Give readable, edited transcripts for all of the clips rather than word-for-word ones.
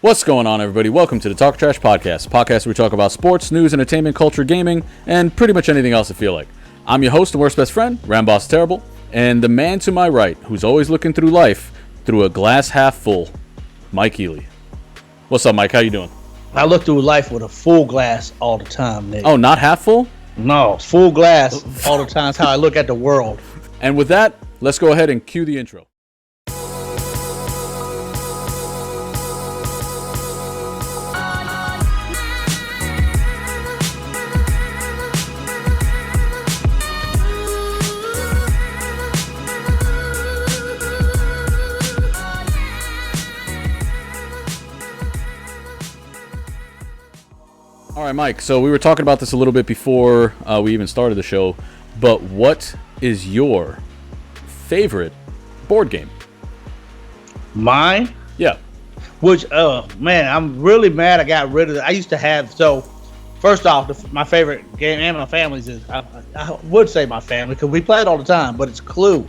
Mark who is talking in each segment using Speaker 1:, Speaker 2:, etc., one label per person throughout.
Speaker 1: What's going on, everybody? Welcome to the Talk Trash Podcast. Podcast where we talk about sports, news, entertainment, culture, gaming, and pretty much anything else I feel like. I'm your host and worst best friend, Ramboss Terrible, and the man to my right, who's always looking through life through a glass half full, Mike Ehle. What's up, Mike? How you doing?
Speaker 2: I look through life with a full glass all the time, Nick.
Speaker 1: Oh, not half full?
Speaker 2: No, full glass all the time. That's how I look at the world.
Speaker 1: And with that, let's go ahead and cue the intro. All right, Mike, so we were talking about this a little bit before we even started the show, but what is your favorite board game?
Speaker 2: Mine?
Speaker 1: Yeah.
Speaker 2: Which, man, I'm really mad I got rid of it. I used to have, so, first off, my favorite game and my family's is, I would say my family, because we play it all the time, but it's Clue.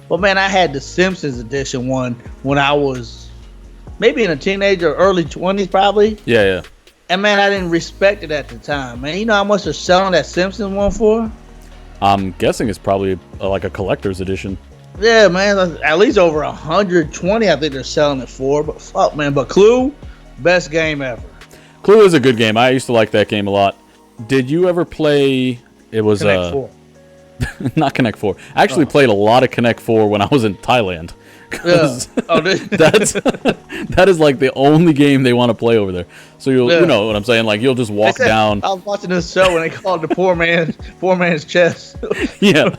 Speaker 2: But, man, I had the Simpsons edition one when I was maybe in a teenager, early 20s probably.
Speaker 1: Yeah.
Speaker 2: And, man, I didn't respect it at the time, man. You know how much they're selling that Simpsons one for?
Speaker 1: I'm guessing it's probably like a collector's edition.
Speaker 2: Yeah, man, at least over 120 I think they're selling it for. But fuck, man, but Clue, best game ever.
Speaker 1: Clue is a good game. I used to like that game a lot. Did you ever play, it was
Speaker 2: Connect 4.
Speaker 1: Not Connect 4. I actually played a lot of Connect 4 when I was in Thailand.
Speaker 2: Yeah.
Speaker 1: That is like the only game they want to play over there. So you know what I'm saying? Like you'll just walk down.
Speaker 2: I was watching this show and they called it the poor man's chess.
Speaker 1: Yeah.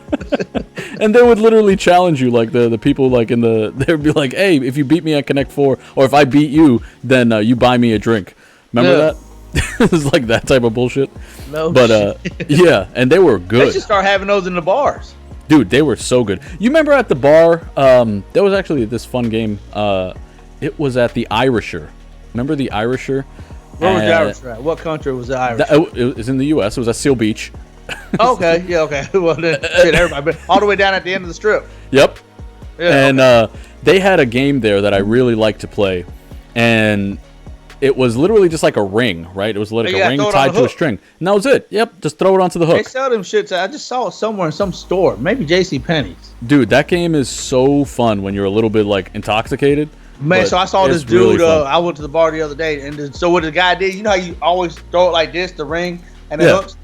Speaker 1: And they would literally challenge you, like the people like they'd be like, hey, if you beat me at Connect 4, or if I beat you, then you buy me a drink. Remember that? It was like that type of bullshit.
Speaker 2: No.
Speaker 1: But yeah, and they were good.
Speaker 2: They should start having those in the bars.
Speaker 1: Dude, they were so good. You remember at the bar, there was actually this fun game. It was at the Irisher. Remember the Irisher?
Speaker 2: Where was the Irisher at? What country was the Irisher?
Speaker 1: It was in the U.S. It was at Seal Beach.
Speaker 2: Okay, yeah, okay. Well, then, shit, everybody, all the way down at the end of the strip.
Speaker 1: Yep.
Speaker 2: Yeah,
Speaker 1: and they had a game there that I really liked to play. And it was literally just like a ring, right? It was like a ring tied to a string. And that was it. Yep, just throw it onto the hook.
Speaker 2: They sell them shits. I just saw it somewhere in some store. Maybe JCPenney's.
Speaker 1: Dude, that game is so fun when you're a little bit like intoxicated.
Speaker 2: Man, so I saw this dude.
Speaker 1: Really
Speaker 2: I went to the bar the other day, and so what the guy did, you know how you always throw it like this, the ring, and the hooks?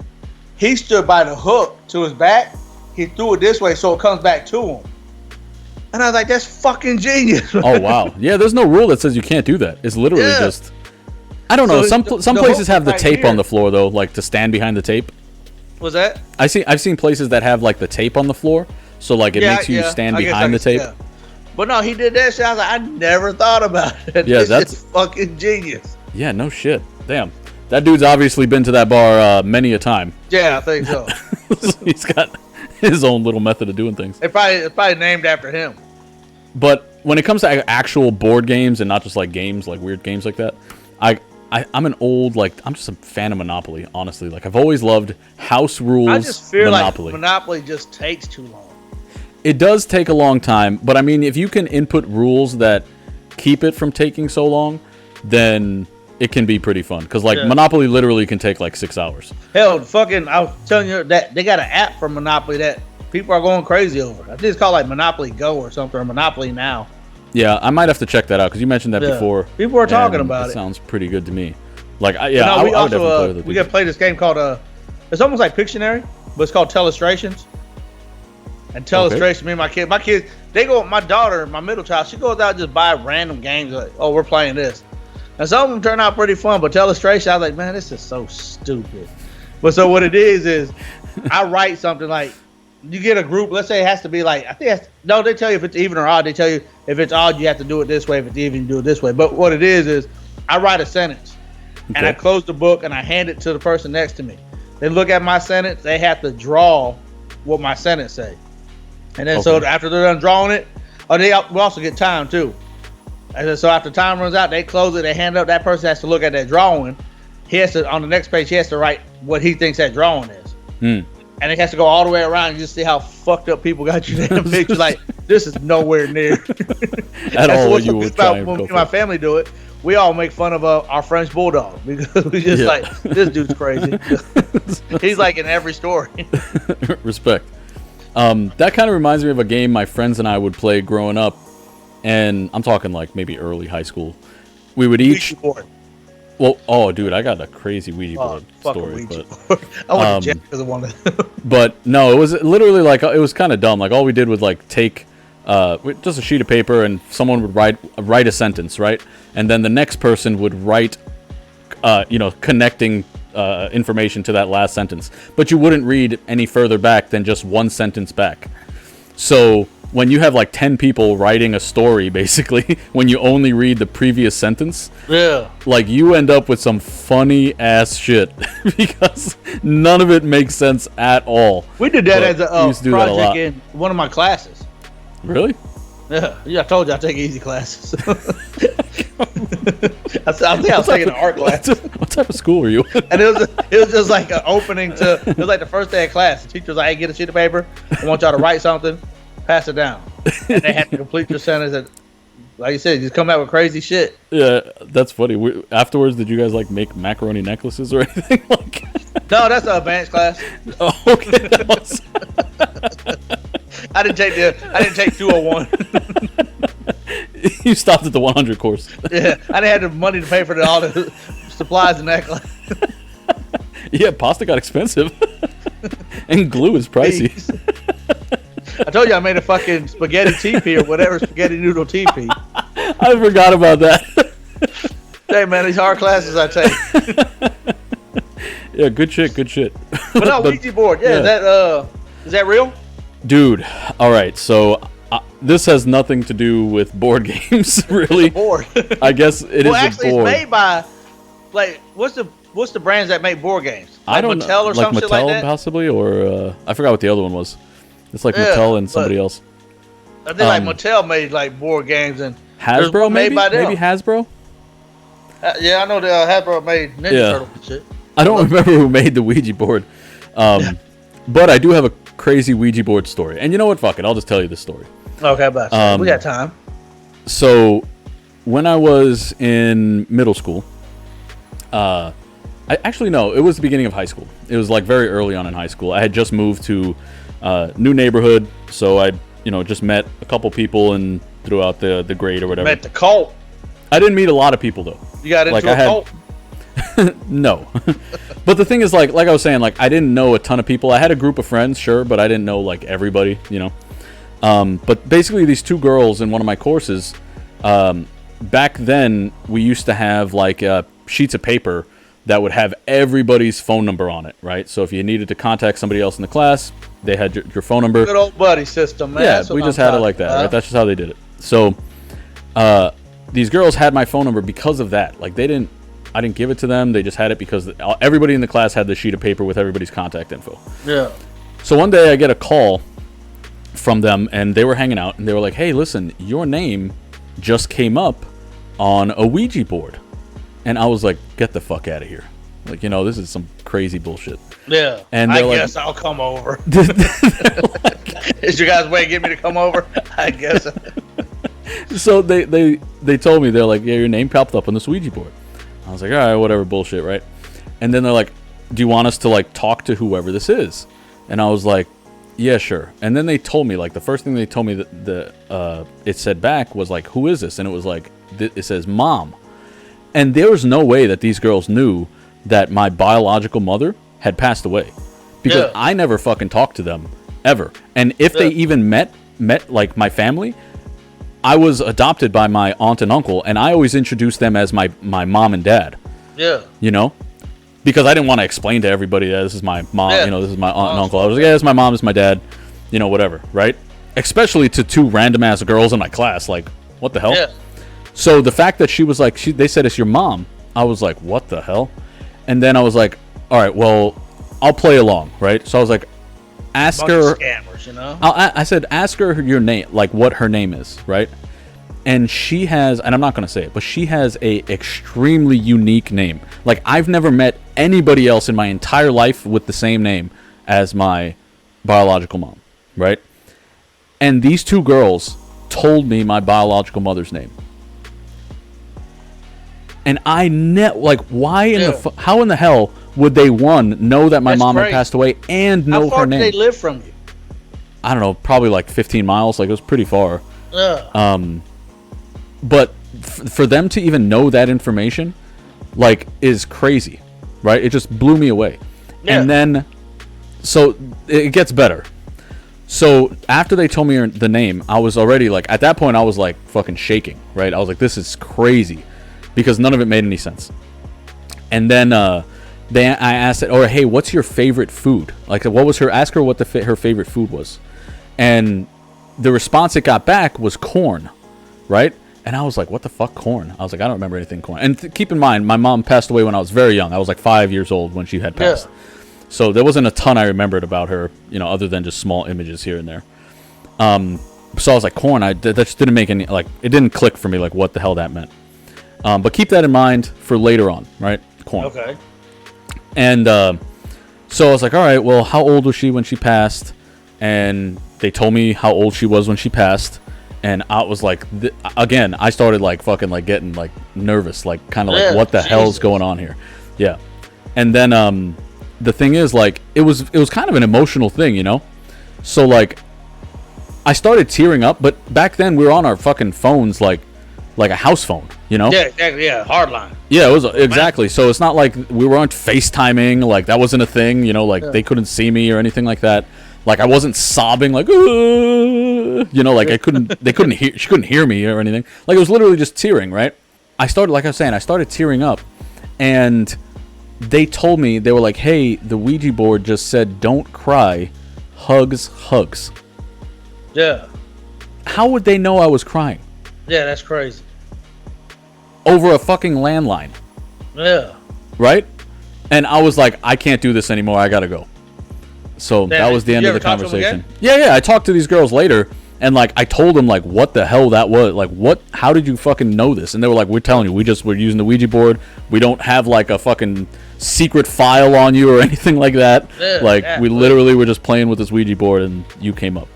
Speaker 2: He stood by the hook to his back. He threw it this way so it comes back to him. And I was like, that's fucking genius.
Speaker 1: Oh, wow. Yeah, there's no rule that says you can't do that. It's literally just... I don't know. Some places have the tape on the floor, though, like to stand behind the tape.
Speaker 2: Was that?
Speaker 1: I've seen places that have, like, the tape on the floor, so, like, it makes you stand behind the tape.
Speaker 2: Yeah. But no, he did that shit. I was like, I never thought about it.
Speaker 1: Yeah,
Speaker 2: that's fucking genius.
Speaker 1: Yeah, no shit. Damn. That dude's obviously been to that bar many a time.
Speaker 2: Yeah, I think so.
Speaker 1: He's got his own little method of doing things.
Speaker 2: It's probably named after him.
Speaker 1: But when it comes to actual board games and not just like games, like weird games like that, I'm an old, like, I'm just a fan of Monopoly, honestly. Like, I've always loved house rules Monopoly. I just feel like
Speaker 2: Monopoly just takes too long.
Speaker 1: It does take a long time, but I mean, if you can input rules that keep it from taking so long, then it can be pretty fun. Because, like, Monopoly literally can take, like, 6 hours.
Speaker 2: Hell, I was telling you that they got an app for Monopoly that people are going crazy over. I think it's called, like, Monopoly Go or something, or Monopoly Now. Yeah,
Speaker 1: I might have to check that out, because you mentioned that before.
Speaker 2: People are talking about it.
Speaker 1: It sounds pretty good to me. Like, I would definitely play with it.
Speaker 2: We got to play this game called, it's almost like Pictionary, but it's called Telestrations. And Telestration, me and my kids, they go, my daughter, my middle child, she goes out and just buy random games like, oh, we're playing this. And some of them turn out pretty fun, but Telestration, I was like, man, this is so stupid. But so what it is I write something like, you get a group, let's say it has to be like, they tell you if it's even or odd. They tell you if it's odd, you have to do it this way. If it's even, you do it this way. But what it is I write a sentence and I close the book and I hand it to the person next to me. They look at my sentence, they have to draw what my sentence say. And then so after they're done drawing it, we also get time too. And then so after time runs out, they close it, they hand it up. That person has to look at that drawing. He has to, on the next page, he has to write what he thinks that drawing is. And it has to go all the way around and just see how fucked up people got you in the picture. Like, this is nowhere near.
Speaker 1: At all what you would try and
Speaker 2: when my family do it. we all make fun of our French bulldog because we just like, this dude's crazy. He's like in every story.
Speaker 1: Respect. That kind of reminds me of a game my friends and I would play growing up, and I'm talking like maybe early high school. We would each.
Speaker 2: Ouija board.
Speaker 1: Well, oh, dude, I got a crazy Ouija board story.
Speaker 2: Ouija board. I went to jail because of one of them.
Speaker 1: But no, it was literally like, it was kind of dumb. Like, all we did was like take just a sheet of paper, and someone would write a sentence, right? And then the next person would write, connecting information to that last sentence. But you wouldn't read any further back than just one sentence back. So when you have like 10 people writing a story, basically, when you only read the previous sentence, like, you end up with some funny ass shit because none of it makes sense at all.
Speaker 2: We did that as a project in one of my classes.
Speaker 1: Really?
Speaker 2: Yeah, I told you I take easy classes. I think I was taking an art class.
Speaker 1: What type of school were you in?
Speaker 2: And it was just like an opening to. It was like the first day of class. The teacher was like, "Hey, get a sheet of paper. I want y'all to write something. Pass it down." And they had to complete your sentence. And, like you said, just come out with crazy shit.
Speaker 1: Yeah, that's funny. Afterwards, did you guys like make macaroni necklaces or anything like?
Speaker 2: No, that's an advanced class.
Speaker 1: Oh, okay. That was...
Speaker 2: I didn't take 201.
Speaker 1: You stopped at the 100 course.
Speaker 2: Yeah, I didn't have the money to pay for all the supplies in that class.
Speaker 1: Yeah, pasta got expensive, and glue is pricey.
Speaker 2: I told you I made a fucking spaghetti teepee or whatever, spaghetti noodle teepee.
Speaker 1: I forgot about that.
Speaker 2: Hey man, these hard classes I take.
Speaker 1: Yeah, good shit.
Speaker 2: But no, Ouija board. Yeah, is that real?
Speaker 1: Dude, all right. So this has nothing to do with board games, really.
Speaker 2: It's a board.
Speaker 1: I guess it is
Speaker 2: actually,
Speaker 1: a board.
Speaker 2: it's made by, like, what's the brands that make board games? Like
Speaker 1: I don't
Speaker 2: Mattel
Speaker 1: know.
Speaker 2: Or some
Speaker 1: Mattel,
Speaker 2: shit like that?
Speaker 1: possibly, or I forgot what the other one was. It's like Mattel and somebody else.
Speaker 2: I think like Mattel made like board games and
Speaker 1: Hasbro, maybe?
Speaker 2: Made by them.
Speaker 1: Maybe Hasbro?
Speaker 2: Yeah, I know Hasbro made Ninja Turtles and shit.
Speaker 1: I don't remember who made the Ouija board. But I do have a crazy Ouija board story. And you know what? Fuck it. I'll just tell you the story.
Speaker 2: Okay, but we got time.
Speaker 1: So, when I was in middle school, it was the beginning of high school. It was like very early on in high school. I had just moved to a new neighborhood, so I, just met a couple people and throughout the grade or whatever.
Speaker 2: Met the cult.
Speaker 1: I didn't meet a lot of people though.
Speaker 2: You got into a cult?
Speaker 1: No. But the thing is, like I was saying, like, I didn't know a ton of people. I had a group of friends, sure, but I didn't know like everybody, But basically, these two girls in one of my courses, back then we used to have like sheets of paper that would have everybody's phone number on it, right? So if you needed to contact somebody else in the class, they had your phone number.
Speaker 2: Good old buddy system, man.
Speaker 1: Yeah, we just had it like that, right? That's just how they did it. So these girls had my phone number because of that. Like, I didn't give it to them. They just had it because everybody in the class had the sheet of paper with everybody's contact info.
Speaker 2: Yeah.
Speaker 1: So one day I get a call from them, and they were hanging out, and they were like, "Hey, listen, your name just came up on a Ouija board." And I was like, "Get the fuck out of here. Like, this is some crazy bullshit."
Speaker 2: Yeah.
Speaker 1: And
Speaker 2: I guess I'll come over. Is your guys' way to get me to come over? I guess.
Speaker 1: So they told me, they're like, "Yeah, your name popped up on this Ouija board." I was like, all right, whatever, bullshit, right? And then they're like, do you want us to, like, talk to whoever this is? And I was like, yeah, sure. And then they told me, like, the first thing they told me that it said back was, like, who is this? And it was like, it says mom. And there was no way that these girls knew that my biological mother had passed away. Because I never fucking talked to them, ever. And if they even met, like, my family, I was adopted by my aunt and uncle, and I always introduced them as my mom and dad.
Speaker 2: Yeah.
Speaker 1: Because I didn't want to explain to everybody that this is my mom, this is my aunt and uncle. I was like, yeah, this is my mom, this is my dad, whatever, right? Especially to two random-ass girls in my class, like, what the hell?
Speaker 2: Yeah.
Speaker 1: So the fact that she was like, they said it's your mom, I was like, what the hell? And then I was like, all right, well, I'll play along, right? So I was like, ask her.
Speaker 2: Scammers,
Speaker 1: I said, ask her your name, like what her name is, right? And she has, and I'm not going to say it, but she has a extremely unique name. Like, I've never met anybody else in my entire life with the same name as my biological mom, right? And these two girls told me my biological mother's name. And I like, why in how in the hell would they know that my mom had passed away and know her name?
Speaker 2: How far did they live from you?
Speaker 1: I don't know, probably like 15 miles. Like, it was pretty far. But for them to even know that information, like, is crazy, right? It just blew me away. Yeah. And then, so it gets better. So after they told me the name, I was already like, at that point, I was like fucking shaking, right? I was like, this is crazy, because none of it made any sense. And then I asked it, or hey, what's your favorite food? Like, what was ask her what her favorite food was. And the response it got back was corn, right? And I was like, what the fuck, corn? I was like, I don't remember anything corn. And keep in mind, my mom passed away when I was very young. I was like 5 years old when she had passed. Yeah. So there wasn't a ton I remembered about her, other than just small images here and there. So I was like, corn, that just didn't make any, like, it didn't click for me, like, what the hell that meant. But keep that in mind for later on, right? Corn.
Speaker 2: Okay.
Speaker 1: And so I was like, all right, well, how old was she when she passed? And they told me how old she was when she passed. And I was like, again, I started like fucking like getting like nervous, like kind of like, what the hell's going on here? Yeah. And then the thing is, like, it was kind of an emotional thing, So like, I started tearing up, but back then we were on our fucking phones like a house phone,
Speaker 2: Yeah, exactly. Yeah, hardline.
Speaker 1: Yeah, it was exactly. So it's not like we weren't FaceTiming, like that wasn't a thing, like they couldn't see me or anything like that. Like, I wasn't sobbing like, like they couldn't hear, she couldn't hear me or anything. Like, it was literally just tearing, right? I started tearing up, and they told me, they were like, hey, the Ouija board just said, don't cry, hugs.
Speaker 2: Yeah.
Speaker 1: How would they know I was crying?
Speaker 2: Yeah, that's crazy.
Speaker 1: Over a fucking landline.
Speaker 2: Yeah.
Speaker 1: Right? And I was like, I can't do this anymore, I gotta go. So that was the end of the conversation. Yeah, I talked to these girls later, and like I told them like what the hell that was. Like, how did you fucking know this? And they were like, we're telling you, we're using the Ouija board. We don't have like a fucking secret file on you or anything like that. Yeah, we literally were just playing with this Ouija board, and you came up.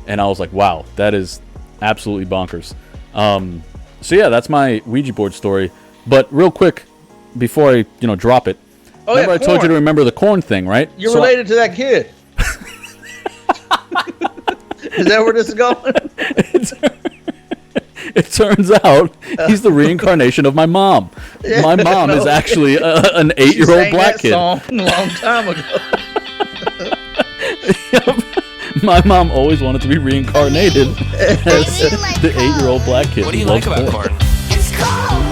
Speaker 1: And I was like, wow, that is absolutely bonkers. So yeah, that's my Ouija board story. But real quick, before I drop it. Oh, remember, I told you to remember the corn thing, right?
Speaker 2: You're related to that kid. Is that where this is going?
Speaker 1: It turns out he's the reincarnation of my mom. Yeah, my mom is actually an 8-year-old black kid.
Speaker 2: Song a long time ago.
Speaker 1: Yep. My mom always wanted to be reincarnated as the 8-year-old black kid.
Speaker 3: What do you like about corn?
Speaker 4: It's cold.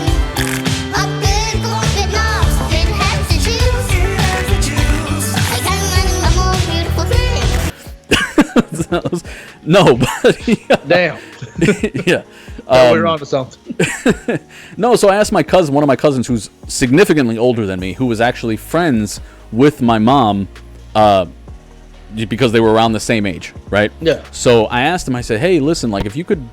Speaker 1: No, but yeah.
Speaker 2: Damn.
Speaker 1: Yeah.
Speaker 2: We're on to something.
Speaker 1: No, so I asked one of my cousins who's significantly older than me, who was actually friends with my mom, because they were around the same age, right?
Speaker 2: Yeah.
Speaker 1: So I asked him, I said, hey, listen, like, if you could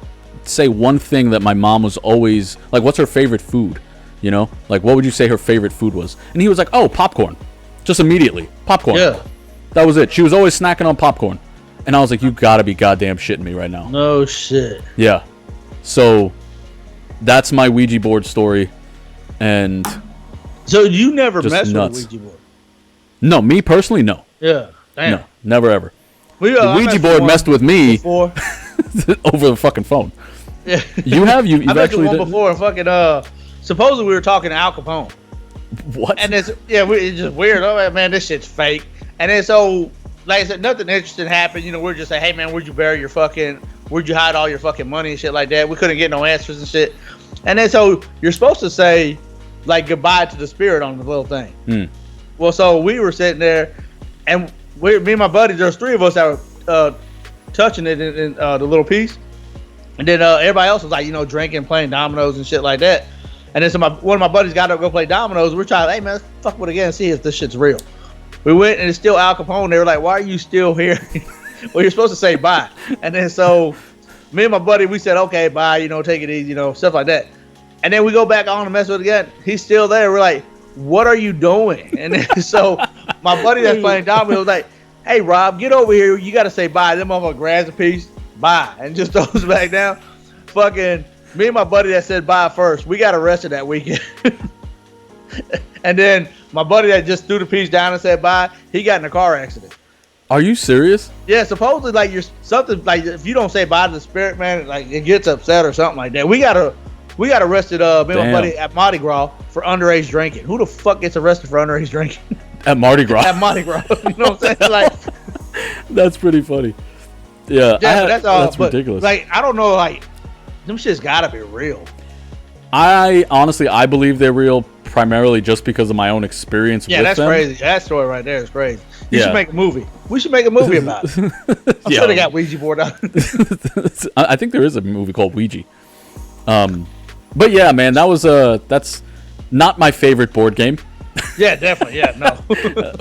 Speaker 1: say one thing that my mom was always, like, what's her favorite food? Like, what would you say her favorite food was? And he was like, oh, popcorn. Just immediately. Popcorn.
Speaker 2: Yeah.
Speaker 1: That was it. She was always snacking on popcorn. And I was like, you gotta be goddamn shitting me right now.
Speaker 2: No shit.
Speaker 1: Yeah. So that's my Ouija board story. And
Speaker 2: so you never messed with a Ouija board?
Speaker 1: No, me personally, no.
Speaker 2: Yeah. Damn.
Speaker 1: No, never ever.
Speaker 2: The
Speaker 1: Ouija board messed with me over the fucking phone.
Speaker 2: Yeah.
Speaker 1: You have? You've actually
Speaker 2: done before. Fucking supposedly we were talking to Al Capone.
Speaker 1: What?
Speaker 2: And it's just weird. Oh man, this shit's fake. And then so, like I said, nothing interesting happened. We're just like, hey man, where'd you hide all your fucking money and shit like that? We couldn't get no answers and shit. And then so you're supposed to say like goodbye to the spirit on the little thing. Well, so we were sitting there, and me and my buddy, there's 3 of us that were touching it in the little piece. And then everybody else was like, drinking, playing dominoes and shit like that. And then so one of my buddies got up to go play dominoes. We're trying, hey man, let's fuck with it again and see if this shit's real. We went, and it's still Al Capone. They were like, why are you still here? Well, you're supposed to say bye. And then so me and my buddy, we said, okay, bye, take it easy, stuff like that. And then we go back on and mess with it again. He's still there. We're like, what are you doing? And then so my buddy that's playing dominoes was like, hey, Rob, get over here. You got to say bye. Then motherfucker grabs a piece, bye, and just throws it back down. Fucking Me and my buddy that said bye first, we got arrested that weekend. And then my buddy that just threw the piece down and said bye, he got in a car accident.
Speaker 1: Are you serious?
Speaker 2: Yeah, supposedly like you're something like if you don't say bye to the spirit, man, like it gets upset or something like that. We got arrested, me and my buddy at Mardi Gras for underage drinking. Who the fuck gets arrested for underage drinking?
Speaker 1: At Mardi Gras.
Speaker 2: At Mardi Gras. You know what I'm saying? Like
Speaker 1: that's pretty funny. Yeah,
Speaker 2: but that's all.
Speaker 1: That's ridiculous.
Speaker 2: Like I don't know, like them shit's gotta be real.
Speaker 1: I honestly believe they're real primarily just because of my own experience with them.
Speaker 2: Yeah, that's crazy. That story right there is crazy. You should make a movie. We should make a movie about it. I'm sure they got Ouija board out.
Speaker 1: I think there is a movie called Ouija. But yeah, man, that's not my favorite board game.
Speaker 2: Yeah, definitely. Yeah, no.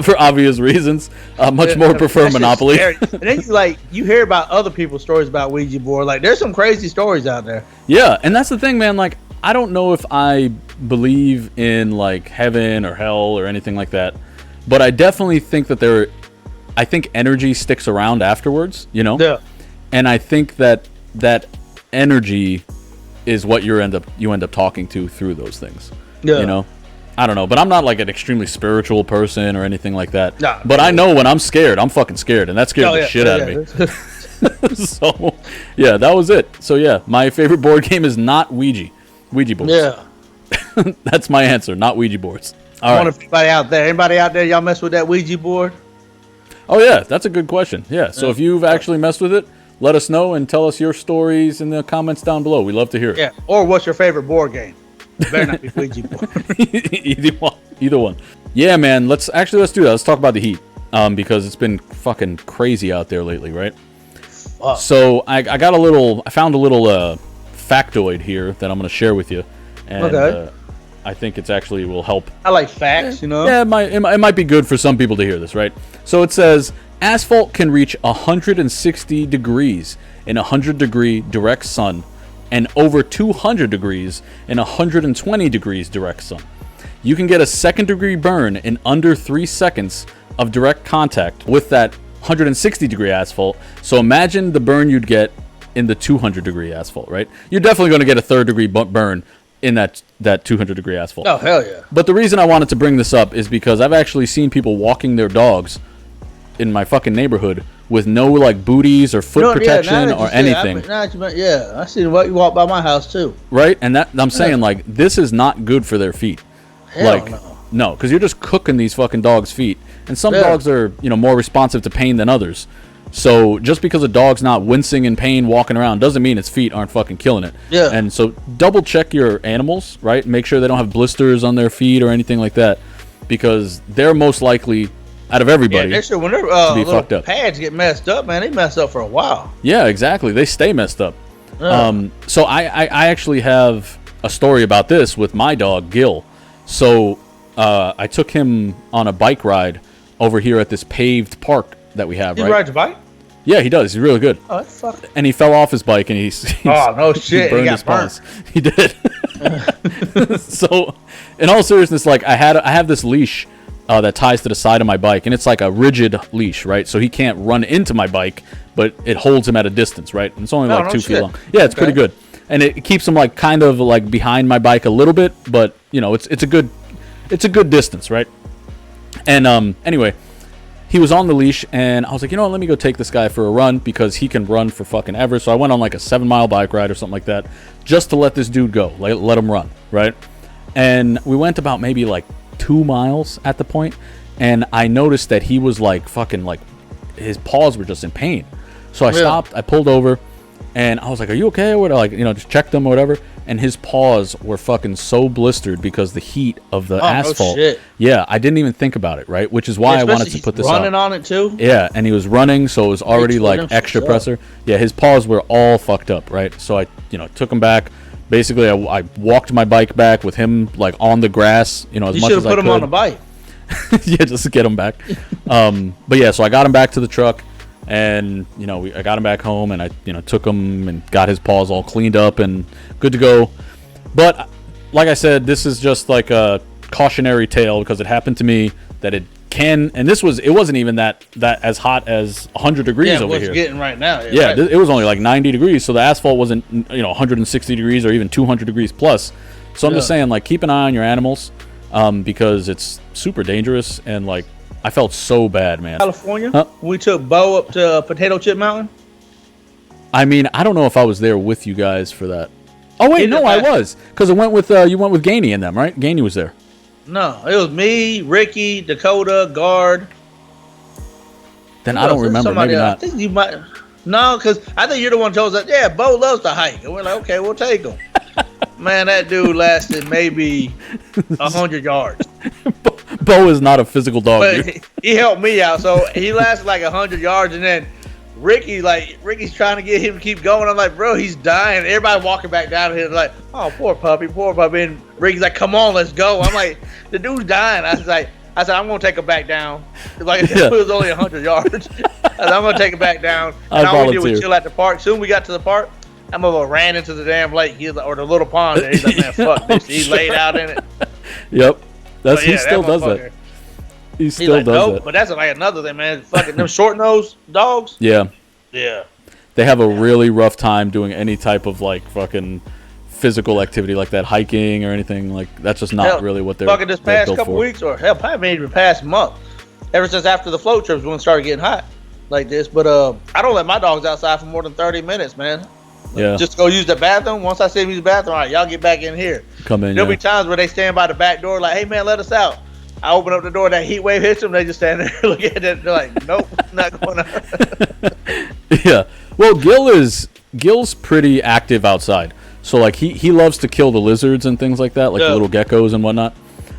Speaker 1: For obvious reasons. Much more prefer Monopoly.
Speaker 2: And then you hear about other people's stories about Ouija board. Like there's some crazy stories out there.
Speaker 1: Yeah, and that's the thing, man. Like I don't know if I believe in like heaven or hell or anything like that, but I definitely think that I think energy sticks around afterwards, you know?
Speaker 2: Yeah.
Speaker 1: And I think that energy is what you end up talking to through those things. Yeah. You know? I don't know, but I'm not like an extremely spiritual person or anything like that. Nah, but I know when I'm scared, I'm fucking scared, and that scared the shit out of me. So, yeah, that was it. So, yeah, my favorite board game is not Ouija boards.
Speaker 2: Yeah.
Speaker 1: That's my answer, not Ouija boards.
Speaker 2: All right. Anybody out there, y'all mess with that Ouija board?
Speaker 1: Oh, yeah, that's a good question. Yeah, so if you've actually messed with it, let us know and tell us your stories in the comments down below. We love to hear it.
Speaker 2: Yeah, or what's your favorite board game? It better not be Ouija board.
Speaker 1: Either one. Yeah, man, let's do that. Let's talk about the heat because it's been fucking crazy out there lately, right? So I found a little factoid here that I'm going to share with you. And I think it's actually will help.
Speaker 2: I like facts, you know?
Speaker 1: Yeah, it might be good for some people to hear this, right? So it says, asphalt can reach 160 degrees in 100-degree direct sun and over 200 degrees in 120 degrees direct sun. You can get a second-degree burn in under 3 seconds of direct contact with that 160-degree asphalt. So imagine the burn you'd get in the 200-degree asphalt, right? You're definitely going to get a third-degree burn in that 200-degree asphalt.
Speaker 2: Oh, hell yeah.
Speaker 1: But the reason I wanted to bring this up is because I've actually seen people walking their dogs in my fucking neighborhood with no like booties or foot protection or anything.
Speaker 2: I seen what you walk by my house too.
Speaker 1: Right? And that I'm saying like this is not good for their feet.
Speaker 2: Hell
Speaker 1: no, because you're just cooking these fucking dogs' feet. And some dogs are, more responsive to pain than others. So just because a dog's not wincing in pain walking around doesn't mean its feet aren't fucking killing it.
Speaker 2: Yeah.
Speaker 1: And so double check your animals, right? Make sure they don't have blisters on their feet or anything like that, because they're most likely out of everybody
Speaker 2: when their
Speaker 1: fucked up.
Speaker 2: Pads get messed up, man, they mess up for a while.
Speaker 1: Yeah, exactly. They stay messed up. So I actually have a story about this with my dog Gil. So I took him on a bike ride over here at this paved park that we have.
Speaker 2: He rides a bike?
Speaker 1: Yeah, he does. He's really good.
Speaker 2: Oh, that's fucking...
Speaker 1: And he fell off his bike and he's
Speaker 2: oh no shit!
Speaker 1: He burned his paws. He did. So, in all seriousness, like I have this leash that ties to the side of my bike, and it's like a rigid leash, right? So he can't run into my bike, but it holds him at a distance, right? And it's only like 2 feet long. Yeah, it's pretty good, and it keeps him like kind of like behind my bike a little bit, but it's a good distance, right? And anyway, he was on the leash, and I was like, let me go take this guy for a run because he can run for fucking ever. So I went on like a 7-mile bike ride or something like that, just to let this dude go, let him run, right? And we went about maybe like 2 miles at the point, and I noticed that he was like fucking like his paws were just in pain. So I stopped, I pulled over, and I was like, "Are you okay?" Or like, just checked them or whatever. And his paws were fucking so blistered because the heat of the asphalt.
Speaker 2: No shit.
Speaker 1: Yeah, I didn't even think about it, right? Which is why I wanted to put this
Speaker 2: running on it too.
Speaker 1: Yeah, and he was running, so it was already like extra pressure. Yeah, his paws were all fucked up, right? So I, took him back. Basically, I walked my bike back with him like on the grass, as much as I could. You should have put him
Speaker 2: on the bike.
Speaker 1: Yeah, just to get him back. But yeah, so I got him back to the truck, and I got him back home, and I took him and got his paws all cleaned up and good to go. But like I said, this is just like a cautionary tale because it happened to me that it can, and it wasn't even that as hot as 100 degrees over here.
Speaker 2: Getting right now.
Speaker 1: Yeah, right. It was only like 90 degrees, so the asphalt wasn't 160 degrees or even 200 degrees plus. So I'm just saying, like, keep an eye on your animals because it's super dangerous, and like I felt so bad, man.
Speaker 2: California, we took Bo up to Potato Chip Mountain.
Speaker 1: I mean, I don't know if I was there with you guys for that. Oh wait, no, I was, because I went with you went with Gainey and them, right? Gainey was there.
Speaker 2: No, it was me, Ricky, Dakota, Guard.
Speaker 1: Then I don't remember. Maybe not.
Speaker 2: I think you might. No, because I think you're the one who told us that. Yeah, Bo loves to hike, and we're like, okay, we'll take him. Man, that dude lasted maybe 100 yards.
Speaker 1: Bo is not a physical dog.
Speaker 2: But he helped me out, so he lasted like 100 yards, and then Ricky's trying to get him to keep going. I'm like, bro, he's dying. Everybody walking back down here like, oh, poor puppy. And Ricky's like, come on, let's go. I'm like, the dude's dying. I said, I'm gonna take him back down. Like it was only 100 yards. I said, I'm gonna take him back down. And all we did was chill at the park. Soon we got to the park, I'm over ran into the damn lake. Or the little pond there. He's like, man, fuck this. He laid out in it.
Speaker 1: Yep. He still does that. He still does that.
Speaker 2: But that's like another thing, man. Fucking them short nosed dogs.
Speaker 1: Yeah.
Speaker 2: Yeah.
Speaker 1: They have a really rough time doing any type of like fucking physical activity like that, hiking or anything. Like that's just not really what they're
Speaker 2: fucking this past couple weeks, or hell, probably maybe past month. Ever since after the float trips when it started getting hot like this. But I don't let my dogs outside for more than 30 minutes, man.
Speaker 1: Yeah.
Speaker 2: Just go use the bathroom. Once I see them use the bathroom, all right, y'all get back in here.
Speaker 1: Come in.
Speaker 2: There'll be times where they stand by the back door like, hey man, let us out. I open up the door, that heat wave hits them, they just stand there looking at it, they're like, nope, not going on.
Speaker 1: Yeah. Well, Gil's pretty active outside. So like he loves to kill the lizards and things like that, like the little geckos and whatnot.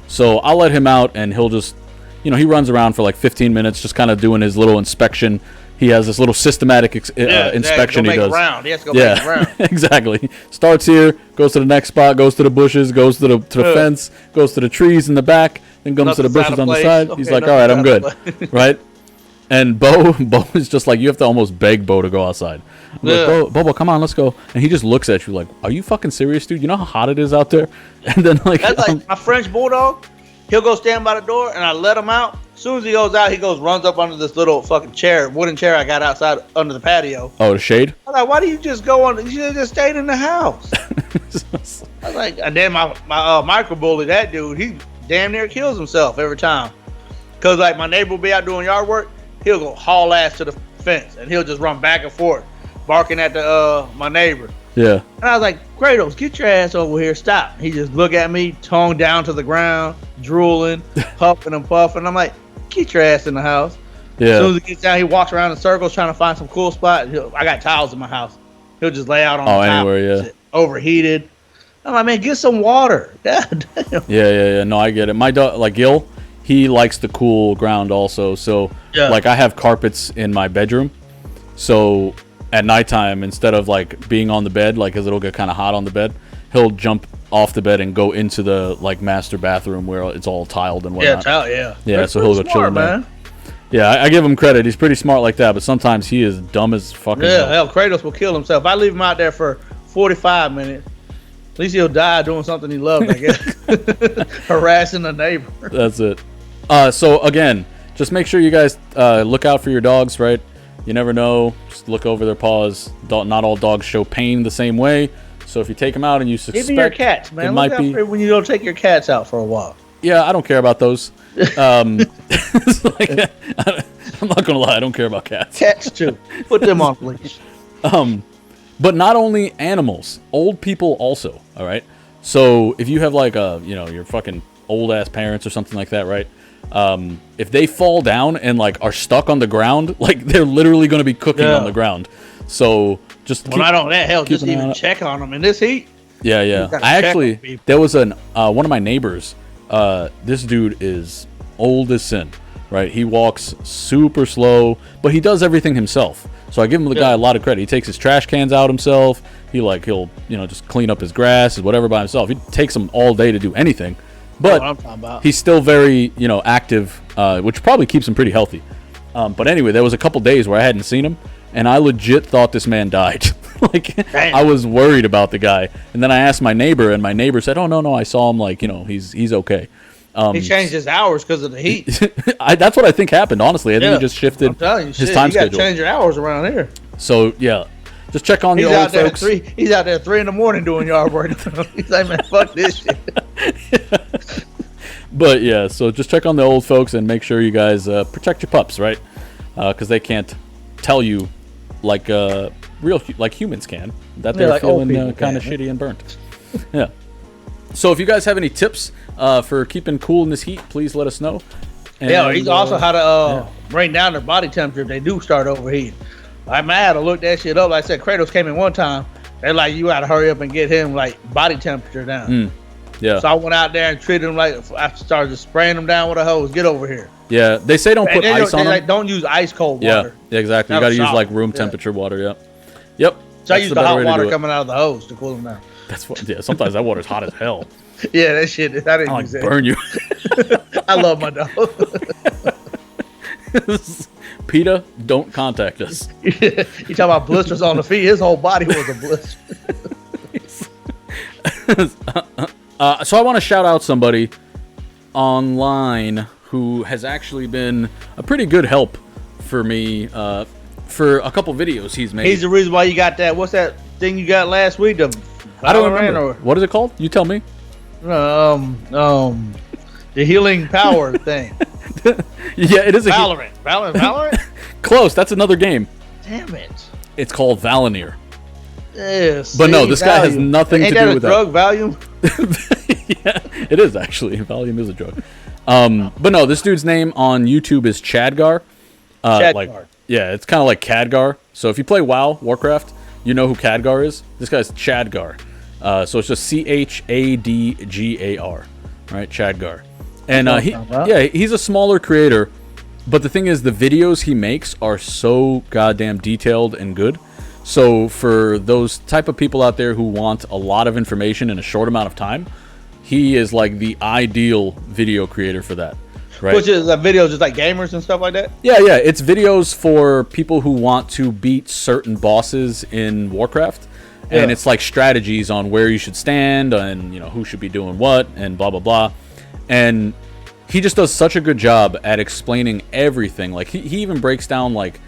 Speaker 1: So I'll let him out and he'll just he runs around for like 15 minutes just kind of doing his little inspection. He has this little systematic inspection he does.
Speaker 2: He has to go make a round.
Speaker 1: Exactly. Starts here, goes to the next spot, goes to the bushes, goes to the fence, goes to the trees in the back, then comes to the bushes on the side. He's like, all right, I'm good. Right? And Bo is just like, you have to almost beg Bo to go outside. I'm like, Bobo, come on, let's go. And he just looks at you like, are you fucking serious, dude? You know how hot it is out there? And then like,
Speaker 2: that's like my French bulldog. He'll go stand by the door, and I let him out. As soon as he goes out, runs up under this little fucking wooden chair I got outside under the patio.
Speaker 1: Oh, the shade?
Speaker 2: I was like, why do you just go on? You should have just stayed in the house. I was like, and then my micro bully, that dude, he damn near kills himself every time. Because like my neighbor will be out doing yard work, he'll go haul ass to the fence, and he'll just run back and forth, barking at my neighbor.
Speaker 1: Yeah.
Speaker 2: And I was like, Kratos, get your ass over here. Stop. He just look at me, tongue down to the ground, drooling, puffing and puffing. I'm like, get your ass in the house.
Speaker 1: Yeah.
Speaker 2: As soon as he gets down, he walks around in circles trying to find some cool spot. I got tiles in my house. He'll just lay out on the top.
Speaker 1: Anywhere, yeah.
Speaker 2: Overheated. I'm like, man, get some water. God damn.
Speaker 1: Yeah. No, I get it. My dog, like Gil, he likes the cool ground also. So, like, I have carpets in my bedroom. So at nighttime, instead of like being on the bed, like, 'cause it'll get kind of hot on the bed, he'll jump off the bed and go into the like master bathroom where it's all tiled and whatnot. Yeah. So he'll go chill in there. Yeah, I give him credit. He's pretty smart like that, but sometimes he is dumb as fucking.
Speaker 2: Yeah, hell, Kratos will kill himself. I leave him out there for 45 minutes. At least he'll die doing something he loved, I guess. Harassing a neighbor.
Speaker 1: That's it. So again, just make sure you guys look out for your dogs, right? You never know. Just look over their paws. Not all dogs show pain the same way. So if you take them out and you suspect,
Speaker 2: even your cats, man, look out for when you don't take your cats out for a while.
Speaker 1: Yeah, I don't care about those. It's like, I'm not gonna lie, I don't care about cats.
Speaker 2: Cats too. Put them on leash.
Speaker 1: But not only animals, old people also. All right. So if you have like your fucking old ass parents or something like that, right? If they fall down and like are stuck on the ground, like they're literally going to be cooking on the ground. So just
Speaker 2: not only that, hell, just even check on them in this heat.
Speaker 1: Yeah. There was one of my neighbors. This dude is old as sin, right? He walks super slow, but he does everything himself. So I give him guy a lot of credit. He takes his trash cans out himself. He'll just clean up his grass, whatever by himself. It takes him all day to do anything. But he's still very, active, which probably keeps him pretty healthy. But anyway, there was a couple days where I hadn't seen him, and I legit thought this man died. I was worried about the guy. And then I asked my neighbor, and my neighbor said, "Oh no, I saw him. He's okay."
Speaker 2: He changed his hours because of the heat.
Speaker 1: That's what I think happened, honestly. I think he just shifted his time schedule.
Speaker 2: You got to change your hours around here.
Speaker 1: So, yeah. Just check on the old folks.
Speaker 2: He's out there at 3 a.m. doing yard work. He's like, man, fuck this shit.
Speaker 1: But, yeah, so just check on the old folks and make sure you guys protect your pups, right? Because they can't tell you like humans can that they're feeling kind of shitty and burnt. Yeah. So if you guys have any tips for keeping cool in this heat, please let us know. And,
Speaker 2: he's also how to bring down their body temperature if they do start overheating. I'm mad. I looked that shit up. Like I said, Kratos came in one time. They're like, you got to hurry up and get him like body temperature down.
Speaker 1: Yeah.
Speaker 2: So I went out there and treated him like I started spraying him down with a hose. Get over here.
Speaker 1: Yeah, they say don't put ice on them.
Speaker 2: Like, don't use ice cold water.
Speaker 1: Yeah, exactly. You got to use like room temperature water. Yep.
Speaker 2: So I use the hot water coming out of the hose to cool them down.
Speaker 1: That's what. Yeah. Sometimes that water's hot as hell.
Speaker 2: Yeah, that shit. I didn't
Speaker 1: like burn you.
Speaker 2: I love my dog.
Speaker 1: PETA, don't contact us.
Speaker 2: You talking about blisters on the feet? His whole body was a blister.
Speaker 1: So I want to shout out somebody online who has actually been a pretty good help for me for a couple videos he's made.
Speaker 2: He's the reason why you got that. What's that thing you got last week?
Speaker 1: I don't remember. What is it called? You tell me.
Speaker 2: The healing power thing.
Speaker 1: Yeah, it is a
Speaker 2: Valorant.
Speaker 1: Close. That's another game.
Speaker 2: Damn it.
Speaker 1: It's called Valorant.
Speaker 2: Yes.
Speaker 1: But no, this guy has nothing to do with that.
Speaker 2: Drug Valium?
Speaker 1: Yeah, it is actually. Valium is a drug. But no, this dude's name on YouTube is Chadgar.
Speaker 2: Chadgar.
Speaker 1: Yeah, it's kind of like Khadgar. So if you play WoW, Warcraft, you know who Khadgar is. This guy's Chadgar. So it's just CHADGAR, right? Chadgar. And he's a smaller creator, but the thing is, the videos he makes are so goddamn detailed and good. So for those type of people out there who want a lot of information in a short amount of time, he is like the ideal video creator for that. Right?
Speaker 2: Which is videos just like gamers and stuff like that?
Speaker 1: Yeah. It's videos for people who want to beat certain bosses in Warcraft. And it's like strategies on where you should stand and, you know, who should be doing what and blah, blah, blah. And he just does such a good job at explaining everything. Like he even breaks down like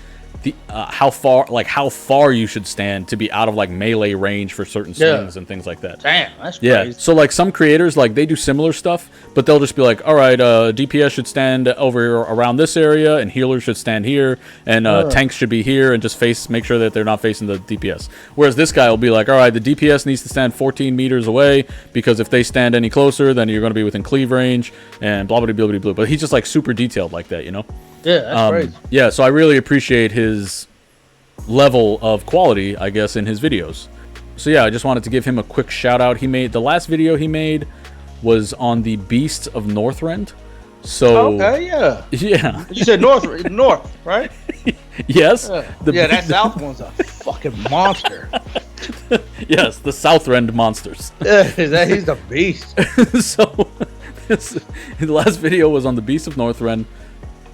Speaker 1: the how far you should stand to be out of like melee range for certain swings and things like that.
Speaker 2: Damn, that's crazy.
Speaker 1: Yeah. So like some creators, like they do similar stuff, but they'll just be like, all right, DPS should stand over around this area and healers should stand here and tanks should be here and just make sure that they're not facing the DPS. Whereas this guy will be like, all right, the DPS needs to stand 14 meters away because if they stand any closer, then you're going to be within cleave range and blah, blah, blah, blah, blah. But he's just like super detailed like that, you know?
Speaker 2: Yeah, that's crazy.
Speaker 1: Yeah, so I really appreciate his level of quality, I guess, in his videos. So yeah, I just wanted to give him a quick shout out. The last video he made was on the Beasts of Northrend. So
Speaker 2: okay, yeah.
Speaker 1: Yeah.
Speaker 2: You said north, right?
Speaker 1: Yes.
Speaker 2: That south one's a fucking monster.
Speaker 1: Yes, the Southrend monsters.
Speaker 2: Yeah, he's the beast.
Speaker 1: So the last video was on the Beasts of Northrend.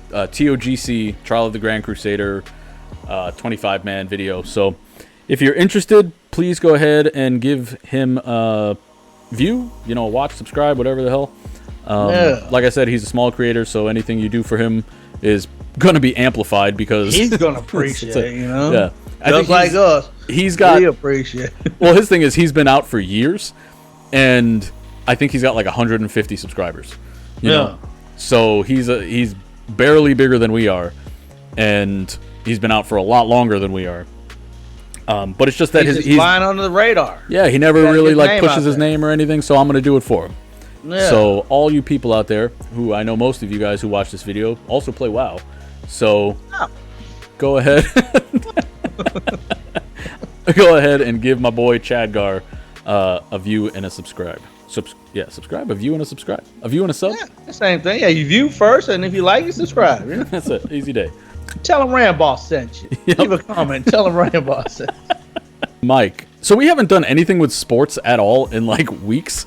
Speaker 1: TOGC, Trial of the Grand Crusader, 25-man video. So if you're interested, please go ahead and give him a view, watch, subscribe, whatever the hell. Like I said, he's a small creator, so anything you do for him is going to be amplified because
Speaker 2: he's going to appreciate it,
Speaker 1: Yeah.
Speaker 2: Just like us.
Speaker 1: We
Speaker 2: appreciate it.
Speaker 1: Well, his thing is he's been out for years, and I think he's got like 150 subscribers. You know? So he's barely bigger than we are, and he's been out for a lot longer than we are. But it's just that
Speaker 2: he's flying under the radar.
Speaker 1: Yeah, he never really like pushes his name or anything, so I'm gonna do it for him. Yeah. So all you people out there, who I know most of you guys who watch this video also play WoW, so go ahead, go ahead and give my boy Chadgar a view and a subscribe. Subscribe, a view and a subscribe. A view and a sub?
Speaker 2: Yeah, the same thing. Yeah, you view first, and if you like it, subscribe. You know?
Speaker 1: That's it. Easy day.
Speaker 2: Tell him Ramboss sent you. Yep. Leave a comment. Tell him Ramboss sent you.
Speaker 1: Mike, so we haven't done anything with sports at all in like weeks.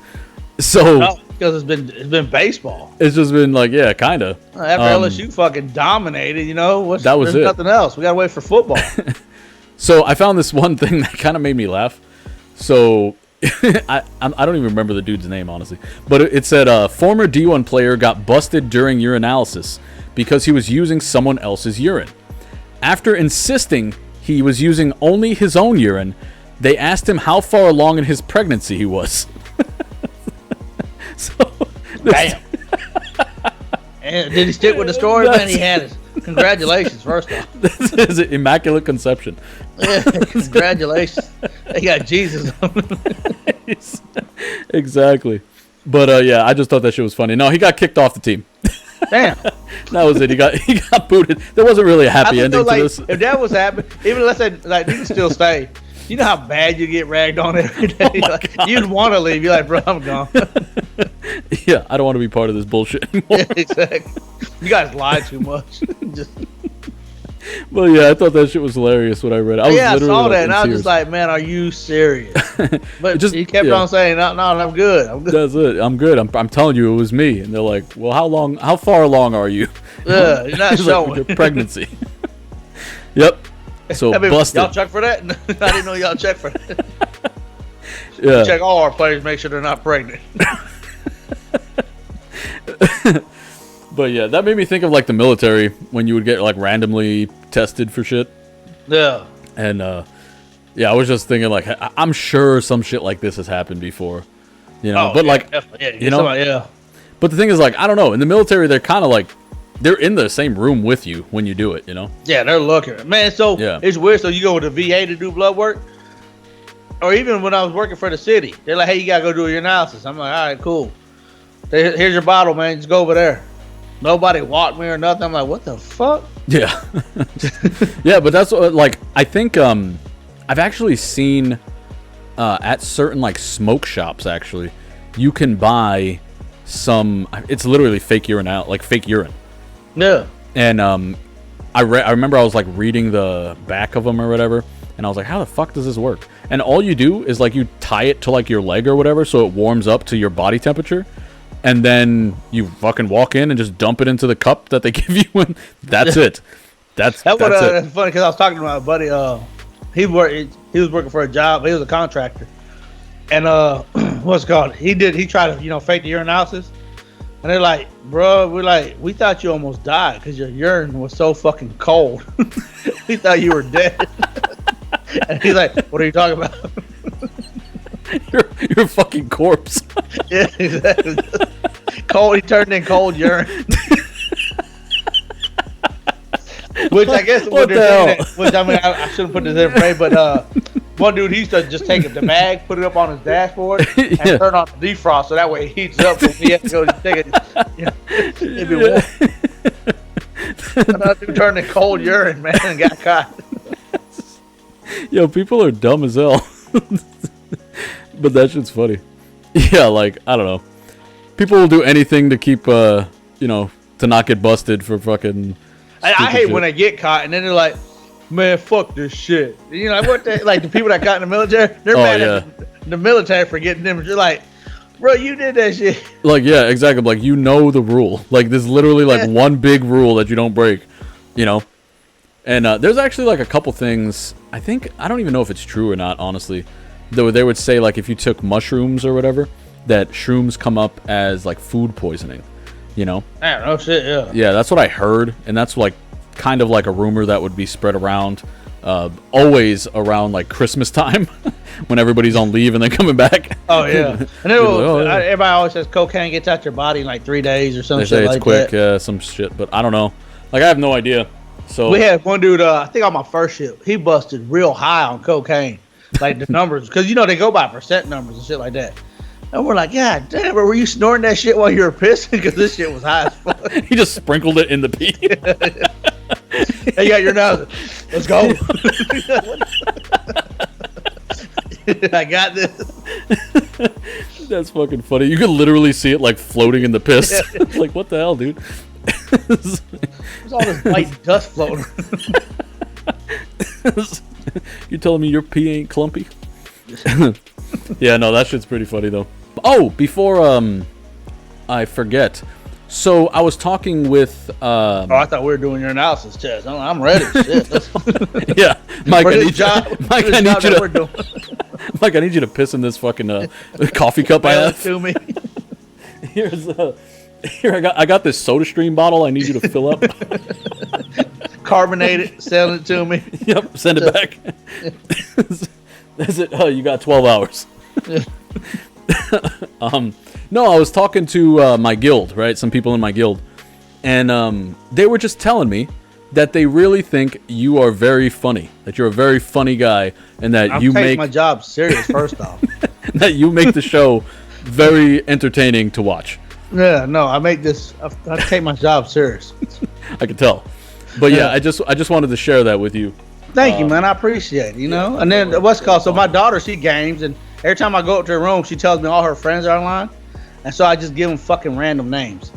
Speaker 1: So
Speaker 2: because it's been baseball.
Speaker 1: It's just been like, yeah, kind of.
Speaker 2: After LSU fucking dominated,
Speaker 1: that was it.
Speaker 2: Nothing else. We got to wait for football.
Speaker 1: So I found this one thing that kind of made me laugh. So I don't even remember the dude's name, honestly. But it said former D1 player got busted during urinalysis because he was using someone else's urine. After insisting he was using only his own urine, they asked him how far along in his pregnancy he was. So,
Speaker 2: damn. And did he stick with the story? Man, he had it. Congratulations, first off.
Speaker 1: This is an immaculate conception.
Speaker 2: Yeah, congratulations. They got Jesus on them.
Speaker 1: Exactly. But yeah, I just thought that shit was funny. No, he got kicked off the team.
Speaker 2: Damn.
Speaker 1: That was it. He got booted. There wasn't really a happy ending to this.
Speaker 2: If that was happening, even let's say like you can still stay. You know how bad you get ragged on every day. Like, you'd want to leave. You're like, bro, I'm gone.
Speaker 1: Yeah, I don't want to be part of this bullshit anymore.
Speaker 2: Yeah, exactly. You guys lie too much.
Speaker 1: Well, yeah, I thought that shit was hilarious when I read it.
Speaker 2: I saw that, and I was just like, man, are you serious? But he kept on saying, no, I'm good. I'm good.
Speaker 1: That's it. I'm good. I'm telling you, it was me. And they're like, well, how far along are you?
Speaker 2: Yeah, you're not showing.
Speaker 1: Like, your pregnancy. Yep. So, busted.
Speaker 2: Y'all check for that? I didn't know y'all check for that.
Speaker 1: Yeah.
Speaker 2: We check all our players, make sure they're not pregnant.
Speaker 1: But yeah, that made me think of like the military when you would get like randomly tested for shit.
Speaker 2: Yeah.
Speaker 1: And yeah, I was just thinking like I'm sure some shit like this has happened before, you know. But like, you know,
Speaker 2: yeah.
Speaker 1: But the thing is, like, I don't know. In the military, they're kind of like they're in the same room with you when you do it, you know.
Speaker 2: Yeah, they're looking, man. So it's weird. So you go to the VA to do blood work, or even when I was working for the city, they're like, "Hey, you gotta go do your analysis." I'm like, "All right, cool. Here's your bottle, man. Just go over there." Nobody walked me or nothing. I'm like, what the fuck?
Speaker 1: Yeah. Yeah, but that's what, like, I think I've actually seen at certain like smoke shops, actually, you can buy some, it's literally fake urine out, like fake urine.
Speaker 2: Yeah.
Speaker 1: And I remember I was like reading the back of them or whatever, and I was like, how the fuck does this work? And all you do is like you tie it to like your leg or whatever so it warms up to your body temperature. And then you fucking walk in and just dump it into the cup that they give you, and that's it. That's it.
Speaker 2: That's funny because I was talking to my buddy. He was working for a job. He was a contractor, and what's it called? He tried to fake the urinalysis, and they're like, bro, we thought you almost died because your urine was so fucking cold. We thought you were dead. And he's like, what are you talking about?
Speaker 1: You're a fucking corpse.
Speaker 2: Yeah, exactly. Cold. He turned in cold urine. Which I guess what they're saying. Which I mean, I shouldn't put this in frame, but one dude, he used to just take the bag, put it up on his dashboard, and turn on the defrost, so that way it heats up when he has to go take it. It'd be warm. Another dude turned in cold urine, man, and got caught.
Speaker 1: Yo, people are dumb as hell. But that shit's funny. Yeah, like, I don't know. People will do anything to keep, to not get busted for fucking. I
Speaker 2: hate
Speaker 1: shit.
Speaker 2: when they get caught and then they're like, man, fuck this shit. You know, what like the people that got in the military, they're mad at the military for getting them. You're like, bro, you did that shit.
Speaker 1: Like, yeah, exactly. Like, you know the rule. Like, there's literally like one big rule that you don't break, you know? And there's actually like a couple things. I don't even know if it's true or not, honestly. Though they would say like if you took mushrooms or whatever, that shrooms come up as like food poisoning, you know?
Speaker 2: Man, oh shit, yeah.
Speaker 1: Yeah, that's what I heard, and that's like kind of like a rumor that would be spread around, always around like Christmas time, when everybody's on leave and they're coming back.
Speaker 2: Oh yeah, and everybody always says cocaine gets out your body in like 3 days or something.
Speaker 1: They say it's like quick, some shit, but I don't know. Like I have no idea. So
Speaker 2: we had one dude, I think on my first ship, he busted real high on cocaine. Like the numbers, because they go by percent numbers and shit like that. And we're like, God damn, were you snorting that shit while you were pissing? Because this shit was high as fuck.
Speaker 1: He just sprinkled it in the pee.
Speaker 2: Hey, you got your nose. Let's go. I got this.
Speaker 1: That's fucking funny. You can literally see it like floating in the piss. It's like, what the hell, dude?
Speaker 2: There's all this white dust floating.
Speaker 1: You telling me your pee ain't clumpy? Yeah, no, that shit's pretty funny though. Oh, before I forget. So I was talking with
Speaker 2: I thought we were doing your analysis test. I'm ready. Shit.
Speaker 1: Yeah, Mike, I need Mike, I need you to piss in this fucking coffee cup I have.
Speaker 2: To me.
Speaker 1: Here I got this Soda Stream bottle. I need you to fill up.
Speaker 2: Carbonate it. Send it to me.
Speaker 1: Yep. Send it back. That's it. Oh, you got 12 hours. No, I was talking to my guild, right? Some people in my guild, and they were just telling me that they really think you are very funny. That you're a very funny guy, and that you make
Speaker 2: my job serious. First off,
Speaker 1: that you make the show very entertaining to watch.
Speaker 2: Yeah, no, I take my job serious.
Speaker 1: I can tell, but yeah, I just wanted to share that with you.
Speaker 2: Thank you, man. I appreciate it. You know, and then what's called? So my daughter, she games, and every time I go up to her room, she tells me all her friends are online, and so I just give them fucking random names,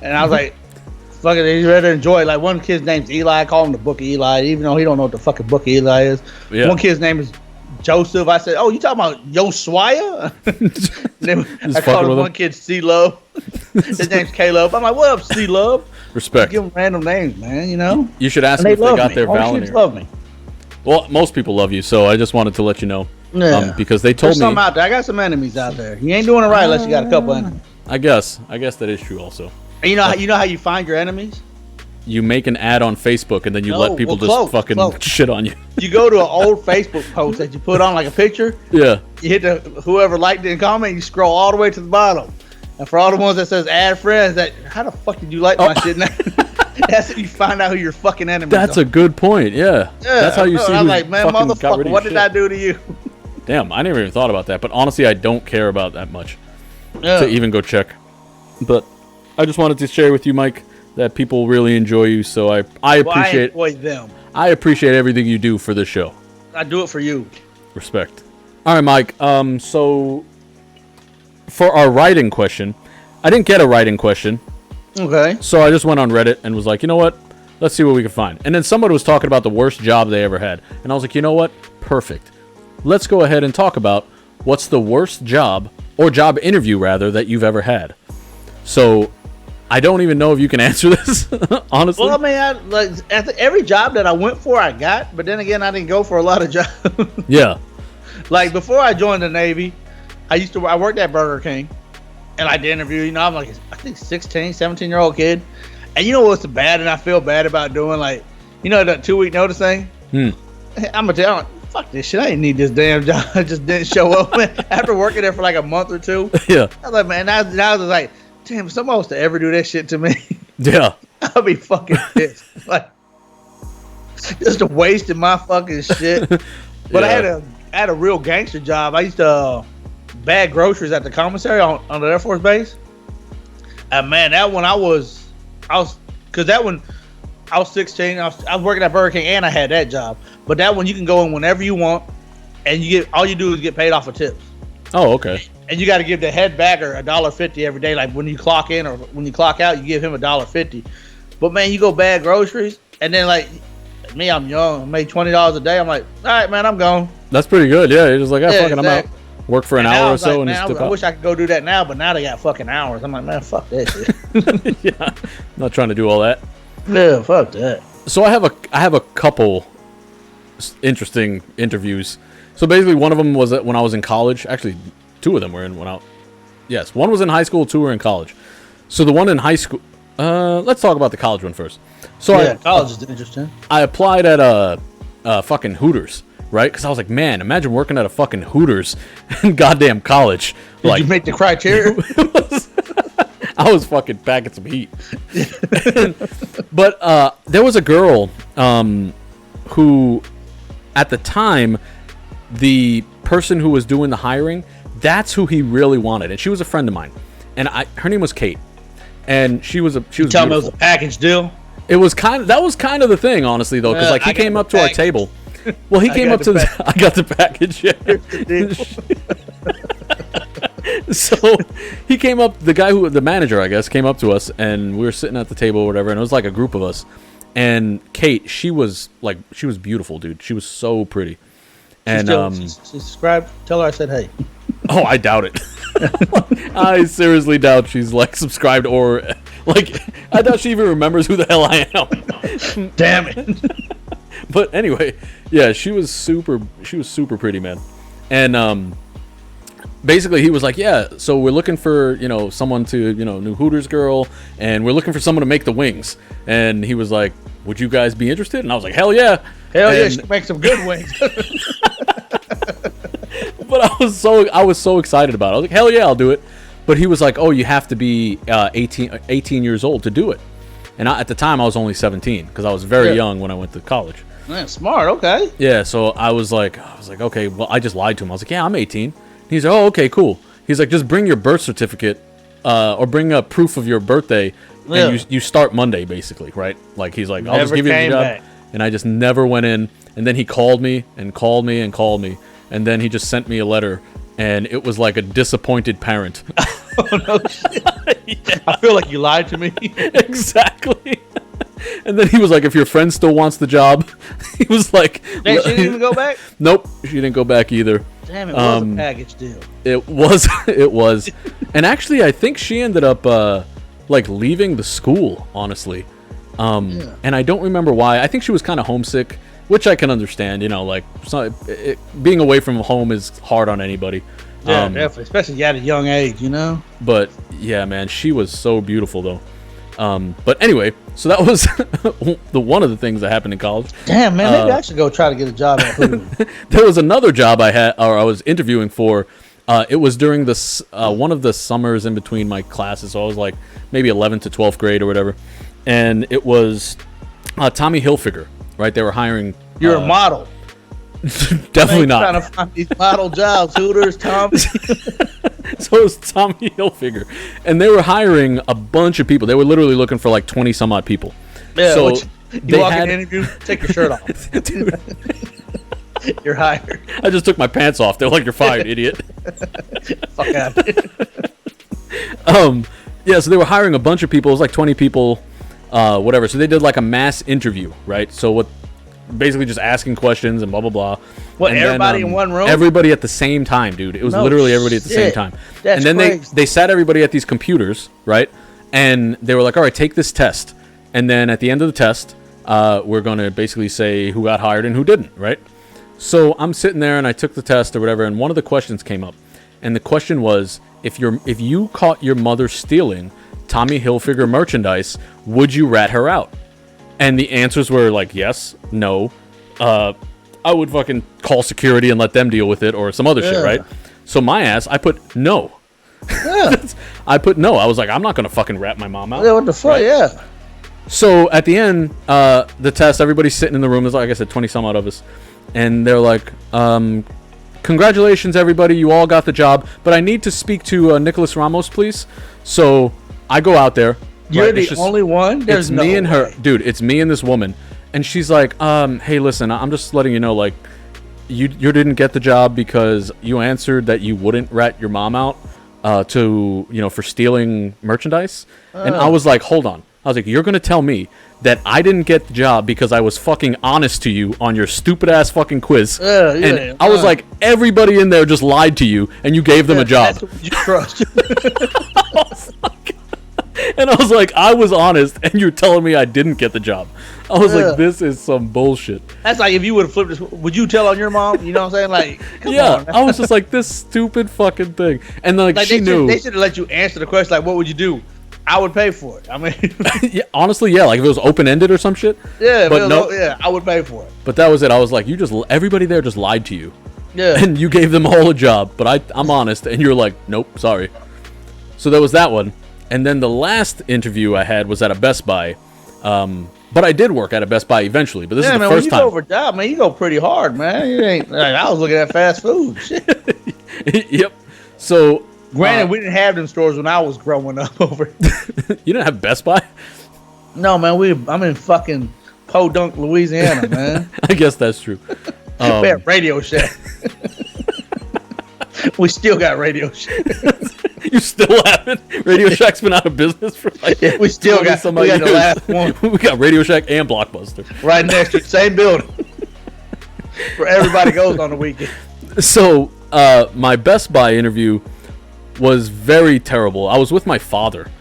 Speaker 2: and I was like, "Fuck it, you better enjoy it." Like one kid's name's Eli. I call him the Book of Eli, even though he don't know what the fucking Book of Eli is. Yeah. One kid's name is Joseph. I said, "Oh, you talking about Josiah?" I called him one kid C-Love. His name's Caleb. I'm like, "What up, C-Love?"
Speaker 1: Respect.
Speaker 2: Give them random names, man. You know.
Speaker 1: You should ask them if they got their Valor.
Speaker 2: Kids love me.
Speaker 1: Well, most people love you, so I just wanted to let you know.
Speaker 2: Yeah.
Speaker 1: Because they told
Speaker 2: There's some out there. I got some enemies out there. You ain't doing it right unless you got a couple enemies.
Speaker 1: I guess that is true also.
Speaker 2: And you know how you find your enemies?
Speaker 1: You make an ad on Facebook and then you let people just fucking shit on you.
Speaker 2: You go to an old Facebook post that you put on like a picture.
Speaker 1: Yeah.
Speaker 2: You hit whoever liked it and comment, you scroll all the way to the bottom. And for all the ones that says add friends, how the fuck did you like my shit now? That's how you find out who your fucking enemies are.
Speaker 1: That's a good point, yeah. That's how you see
Speaker 2: I'm like, man, motherfucker, what did I do to you?
Speaker 1: Damn, I never even thought about that. But honestly, I don't care about that much to even go check. But I just wanted to share with you, Mike, that people really enjoy you. So I appreciate
Speaker 2: them.
Speaker 1: I appreciate everything you do for this show.
Speaker 2: I do it for you.
Speaker 1: Respect. All right, Mike. So for our writing question, I didn't get a writing question.
Speaker 2: Okay.
Speaker 1: So I just went on Reddit and was like, you know what? Let's see what we can find. And then somebody was talking about the worst job they ever had. And I was like, you know what? Perfect. Let's go ahead and talk about what's the worst job, or job interview rather, that you've ever had. So I don't even know if you can answer this, honestly.
Speaker 2: Well, I mean, every job that I went for, I got. But then again, I didn't go for a lot of jobs.
Speaker 1: Yeah.
Speaker 2: Like before I joined the Navy, I worked at Burger King. And I did interview, you know, I'm like, I think 16, 17-year-old kid. And you know what's bad and I feel bad about doing, like, you know, that 2-week notice thing? I'm going to tell them, fuck this shit. I didn't need this damn job. I just didn't show up. After working there for like a month or two. Yeah. I was like, man, I was like, damn, if someone was to ever do that shit to me. Yeah. I'd be fucking pissed. Like, just a waste of my fucking shit. But I had a real gangster job. I used to bag groceries at the commissary on the Air Force Base. And man, that one I was 16. I was working at Burger King and I had that job. But that one you can go in whenever you want, and all you do is get paid off of tips. Oh, okay. And you got to give the head bagger $1.50 every day. Like when you clock in or when you clock out, you give him $1.50. But man, you go bag groceries, and then like me, I'm young. I made $20 a day. I'm like, all right, man, I'm gone. That's pretty good. Yeah, you're just like, fucking, I'm out. Work for an hour or so, and just I wish I could go do that now, but now they got fucking hours. I'm like, man, fuck that shit.
Speaker 1: Yeah, I'm not trying to do all that.
Speaker 2: Yeah, fuck that.
Speaker 1: So I have a couple interesting interviews. So basically, one of them was when I was in college. Actually, two of them were one was in high school, two were in college. So the one in high school. Let's talk about the college one first. So
Speaker 2: college is interesting.
Speaker 1: I applied at fucking Hooters. Right? Because I was like, man, imagine working at a fucking Hooters in goddamn collge.
Speaker 2: Did you make the criteria?
Speaker 1: I was fucking packing some heat. But there was a girl who, at the time, the person who was doing the hiring, that's who he really wanted. And she was a friend of mine. And her name was Kate. And she was
Speaker 2: tell me it was a package deal?
Speaker 1: That was kind of the thing, honestly, though. Because he came up to our table. Well, he came up to I got the package. Yeah. So he came up. The manager, I guess, came up to us, and we were sitting at the table or whatever, and it was like a group of us. And Kate, she was beautiful, dude. She was so pretty. And
Speaker 2: she subscribed. Tell her I said hey.
Speaker 1: Oh, I doubt it. I seriously doubt she's like subscribed or like I doubt she even remembers who the hell I am. Damn it. But anyway, yeah, she was super pretty, man. And basically he was like, yeah, so we're looking for, someone to, new Hooters girl, and we're looking for someone to make the wings. And he was like, would you guys be interested? And I was like, hell yeah.
Speaker 2: Yeah, she make some good wings.
Speaker 1: But I was so excited about it. I was like, hell yeah, I'll do it. But he was like, oh, you have to be 18 years old to do it. And at the time I was only 17 because I was very young when I went to college.
Speaker 2: Man, smart. Okay.
Speaker 1: Yeah, so I was like, okay, well, I just lied to him. I was like, yeah, I'm 18. He's like, oh, okay, cool. He's like, just bring your birth certificate, or bring a proof of your birthday, and you start Monday, basically, right? Like, he's like, I'll just give you the job. And I just never went in. And then he called me and called me and called me, and then he just sent me a letter, and it was like a disappointed parent.
Speaker 2: Oh no shit! Yeah. I feel like you lied to me.
Speaker 1: Exactly. And then he was like, if your friend still wants the job, he was like...
Speaker 2: Hey, she didn't even go back?
Speaker 1: Nope, she didn't go back either.
Speaker 2: Damn, it was a package deal.
Speaker 1: It was. And actually, I think she ended up, leaving the school, honestly. And I don't remember why. I think she was kind of homesick, which I can understand, being away from home is hard on anybody.
Speaker 2: Yeah, definitely, especially at a young age,
Speaker 1: But, yeah, man, she was so beautiful, though. But anyway, so that was one of the things that happened in college.
Speaker 2: Damn, man, maybe I should go try to get a job at Hooters.
Speaker 1: There was another job I was interviewing for. It was during this one of the summers in between my classes, so I was like maybe 11th to 12th grade or whatever, and it was Tommy Hilfiger, right? They were hiring.
Speaker 2: You're a model.
Speaker 1: Definitely not.
Speaker 2: Trying to find these model jobs, Hooters, Tommy.
Speaker 1: So it was Tommy Hilfiger, and they were hiring a bunch of people. They were literally looking for like 20 some odd people.
Speaker 2: Yeah, so you walk in the interview, take your shirt off. Dude. You're hired.
Speaker 1: I just took my pants off. They're like, you're fired, idiot.
Speaker 2: Fuck out.
Speaker 1: Yeah, so they were hiring a bunch of people. It was like 20 people, whatever. So they did like a mass interview, right? So what? Basically just asking questions and blah blah blah.
Speaker 2: What,
Speaker 1: and
Speaker 2: everybody
Speaker 1: then,
Speaker 2: in one room?
Speaker 1: Everybody at the same time, dude. It was literally everybody at the same time.
Speaker 2: That's
Speaker 1: and then
Speaker 2: crazy.
Speaker 1: they sat everybody at these computers, right? And they were like, all right, take this test. And then at the end of the test, we're going to basically say who got hired and who didn't, right? So I'm sitting there and I took the test or whatever, and one of the questions came up. And the question was, if you caught your mother stealing Tommy Hilfiger merchandise, would you rat her out? And the answers were like, yes, no, I would fucking call security and let them deal with it or some other shit, right? So my ass, I put no.
Speaker 2: Yeah.
Speaker 1: I put no. I was like, I'm not going to fucking rat my mom out.
Speaker 2: Yeah, what the fuck, right? Yeah.
Speaker 1: So at the end, the test, everybody's sitting in the room. There's, like I said, 20 some odd of us. And they're like, congratulations, everybody. You all got the job. But I need to speak to Nicholas Ramos, please. So I go out there.
Speaker 2: You're the only one? There's no
Speaker 1: me and
Speaker 2: way.
Speaker 1: her. Dude, it's me and this woman. And she's like, hey, listen, I'm just letting you know, like, you didn't get the job because you answered that you wouldn't rat your mom out for stealing merchandise. And I was like, hold on. I was like, you're going to tell me that I didn't get the job because I was fucking honest to you on your stupid ass fucking quiz. And I was like, everybody in there just lied to you and you gave them a job.
Speaker 2: That's what you trust.
Speaker 1: And I was like, I was honest, and you're telling me I didn't get the job. I was like, this is some bullshit.
Speaker 2: That's like if you would have flipped this. Would you tell on your mom? You know what I'm saying? Like, come on.
Speaker 1: I was just like, this stupid fucking thing. And then, like she knew.
Speaker 2: They should have let you answer the question, like, what would you do? I would pay for it. I mean,
Speaker 1: yeah, honestly, yeah. Like if it was open ended or some shit.
Speaker 2: Yeah, but no, yeah, I would pay for it.
Speaker 1: But that was it. I was like, everybody there just lied to you.
Speaker 2: Yeah.
Speaker 1: And you gave them all a job, but I'm honest, and you're like, nope, sorry. So there was that one. And then the last interview I had was at a Best Buy. But I did work at a Best Buy eventually. But this is the first time.
Speaker 2: When you go over job, man, you go pretty hard, man. You ain't like, I was looking at fast food. Shit.
Speaker 1: Yep. So
Speaker 2: granted, we didn't have them stores when I was growing up over.
Speaker 1: You didn't have Best Buy?
Speaker 2: No, man. I'm in fucking Podunk, Louisiana, man.
Speaker 1: I guess that's true.
Speaker 2: We had Radio Shack. We still got Radio Shack.
Speaker 1: You still haven't? Radio Shack's been out of business for like
Speaker 2: we still got some. We got the last one.
Speaker 1: We got Radio Shack and Blockbuster
Speaker 2: right next to the same building. Where everybody goes on the weekend.
Speaker 1: So my Best Buy interview was very terrible. I was with my father,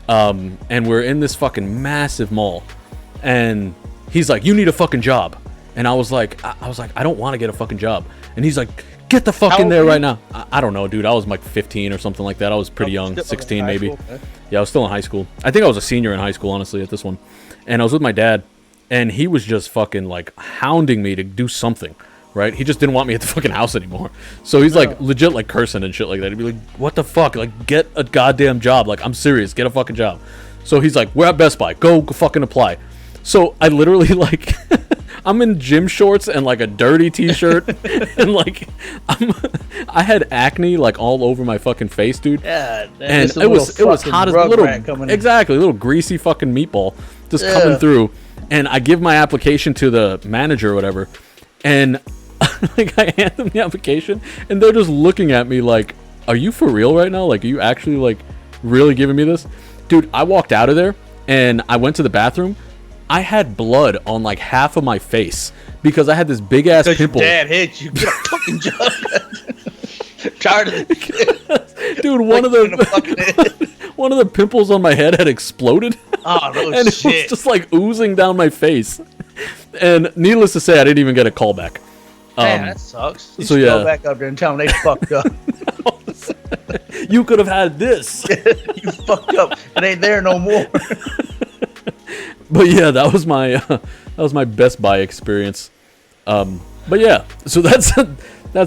Speaker 1: and we're in this fucking massive mall, and he's like, "You need a fucking job," and I was like, I don't want to get a fucking job, and he's like, Get the fuck in there right now. I don't know, dude. I was like 15 or something like that. I was pretty young, 16 maybe. Yeah, I was still in high school. I think I was a senior in high school, honestly, at this one. And I was with my dad, and he was just fucking like hounding me to do something, right? He just didn't want me at the fucking house anymore. So he's like legit like cursing and shit like that. He'd be like, what the fuck? Like, get a goddamn job. Like, I'm serious. Get a fucking job. So he's like, we're at Best Buy. Go fucking apply. So I literally like... I'm in gym shorts and like a dirty t-shirt and like I had acne like all over my fucking face, dude. Yeah, and it was hot as a little greasy fucking meatball just coming through. And I give my application to the manager or whatever, and like I hand them the application, and they're just looking at me like, "Are you for real right now? Like, are you actually like really giving me this?" Dude, I walked out of there and I went to the bathroom. I had blood on like half of my face because I had this big ass pimple.
Speaker 2: Your dad hit you. Get a fucking job. Tired of this shit.
Speaker 1: Dude, one of the pimples on my head had exploded.
Speaker 2: Oh no
Speaker 1: and
Speaker 2: shit!
Speaker 1: It was just like oozing down my face. And needless to say, I didn't even get a call back.
Speaker 2: Man, that sucks. You
Speaker 1: so
Speaker 2: should go back up there and tell them they fucked up.
Speaker 1: You could have had this.
Speaker 2: You fucked up. It ain't there no more.
Speaker 1: But yeah, that was my Best Buy experience. But yeah, so that's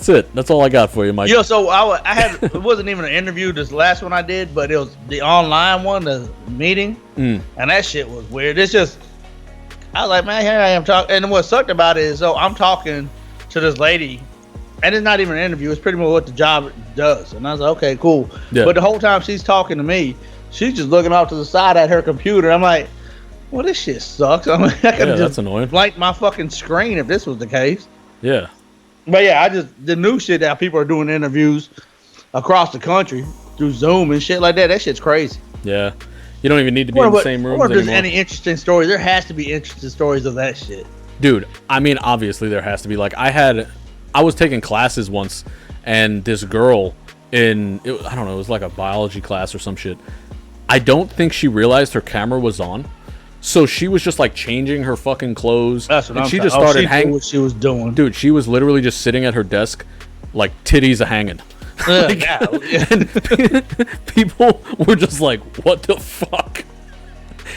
Speaker 1: it. That's all I got for you, Mike.
Speaker 2: So I had it wasn't even an interview. This last one I did, but it was the online one, the meeting, and that shit was weird. It's just I was like, man, here I am talking, and what sucked about it is, so I'm talking to this lady, and it's not even an interview. It's pretty much what the job does, and I was like, okay, cool. Yeah. But the whole time she's talking to me, she's just looking off to the side at her computer. I'm like, well, this shit sucks. I mean, I could just blank my fucking screen if this was the case.
Speaker 1: Yeah.
Speaker 2: But yeah, the new shit that people are doing interviews across the country through Zoom and shit like that. That shit's crazy.
Speaker 1: Yeah. You don't even need to be in the same room.
Speaker 2: Or if there's any interesting stories, there has to be interesting stories of that shit.
Speaker 1: Dude, I mean, obviously there has to be. Like, I was taking classes once, and this girl I don't know, it was like a biology class or some shit. I don't think she realized her camera was on. So she was just like changing her fucking clothes.
Speaker 2: That's what
Speaker 1: and
Speaker 2: I'm
Speaker 1: she
Speaker 2: saying.
Speaker 1: just started
Speaker 2: hanging. What she was doing,
Speaker 1: dude. She was literally just sitting at her desk, like titties a hanging. And people were just like, "What the fuck?"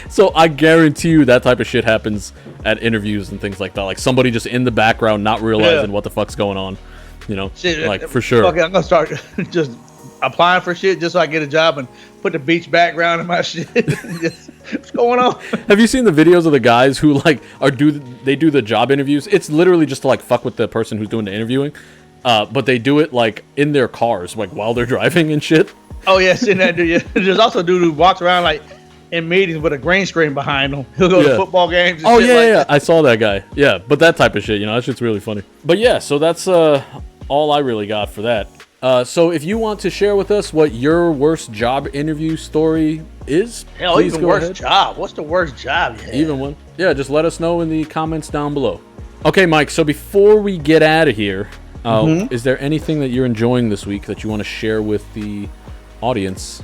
Speaker 1: So I guarantee you that type of shit happens at interviews and things like that. Like somebody just in the background, not realizing what the fuck's going on. You know,
Speaker 2: shit,
Speaker 1: like for sure.
Speaker 2: Okay, I'm gonna start just applying for shit just so I get a job and put the beach background in my shit. What's going on?
Speaker 1: Have you seen the videos of the guys who like do the job interviews? It's literally just to like fuck with the person who's doing the interviewing, but they do it like in their cars, like while they're driving and shit.
Speaker 2: Oh yeah, seen that dude. Yeah. There's also a dude who walks around like in meetings with a green screen behind him. He'll go to football games. And
Speaker 1: yeah. I saw that guy. Yeah, but that type of shit, that shit's really funny. But yeah, so that's all I really got for that. So if you want to share with us what your worst job interview story is,
Speaker 2: hell, even worst job. What's the worst job you had?
Speaker 1: Even one. Yeah, just let us know in the comments down below. Okay, Mike, so before we get out of here, is there anything that you're enjoying this week that you want to share with the audience?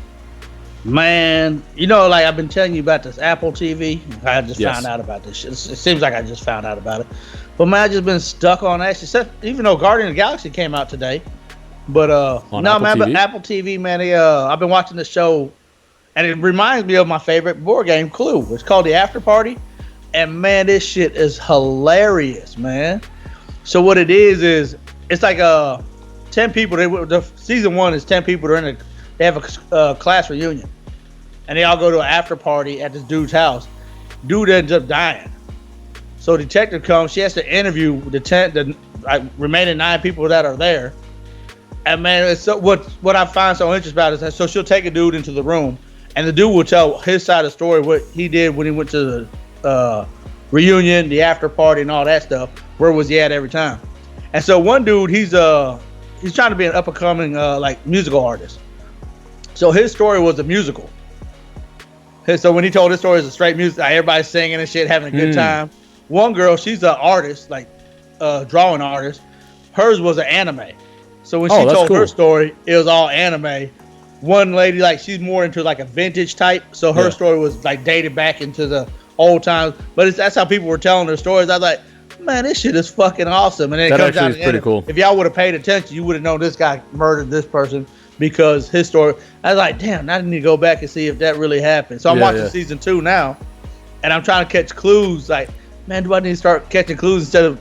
Speaker 2: Man, like I've been telling you about this Apple TV. I just found out about this shit. It seems like I just found out about it. But man, I've just been stuck on that shit. Even though Guardian of the Galaxy came out today. But Apple TV, man, I've been watching the show, and it reminds me of my favorite board game, Clue. It's called The After Party, and man, this shit is hilarious, man. So what it is it's like 10 people. The season 1 is 10 people. They have a class reunion, and they all go to an after party at this dude's house. Dude ends up dying, so detective comes. She has to interview the remaining 9 people that are there. And man, what I find so interesting about it is that so she'll take a dude into the room, and the dude will tell his side of the story, what he did when he went to the reunion, the after party, and all that stuff. Where was he at every time? And so one dude, he's trying to be an up and coming like musical artist. So his story was a musical. So when he told his story, it's a straight music, like everybody's singing and shit, having a good time. One girl, she's an artist, like drawing artist. Hers was an anime. So when she told her story, it was all anime. One lady, like she's more into like a vintage type, so her story was like dated back into the old times. But that's how people were telling their stories. I was like, man, this shit is fucking awesome. And then
Speaker 1: That
Speaker 2: it comes
Speaker 1: actually
Speaker 2: down
Speaker 1: is pretty cool.
Speaker 2: If y'all would have paid attention, you would have known this guy murdered this person because his story. I was like, damn, I need to go back and see if that really happened. So I'm watching season 2 now, and I'm trying to catch clues. Like, man, do I need to start catching clues instead of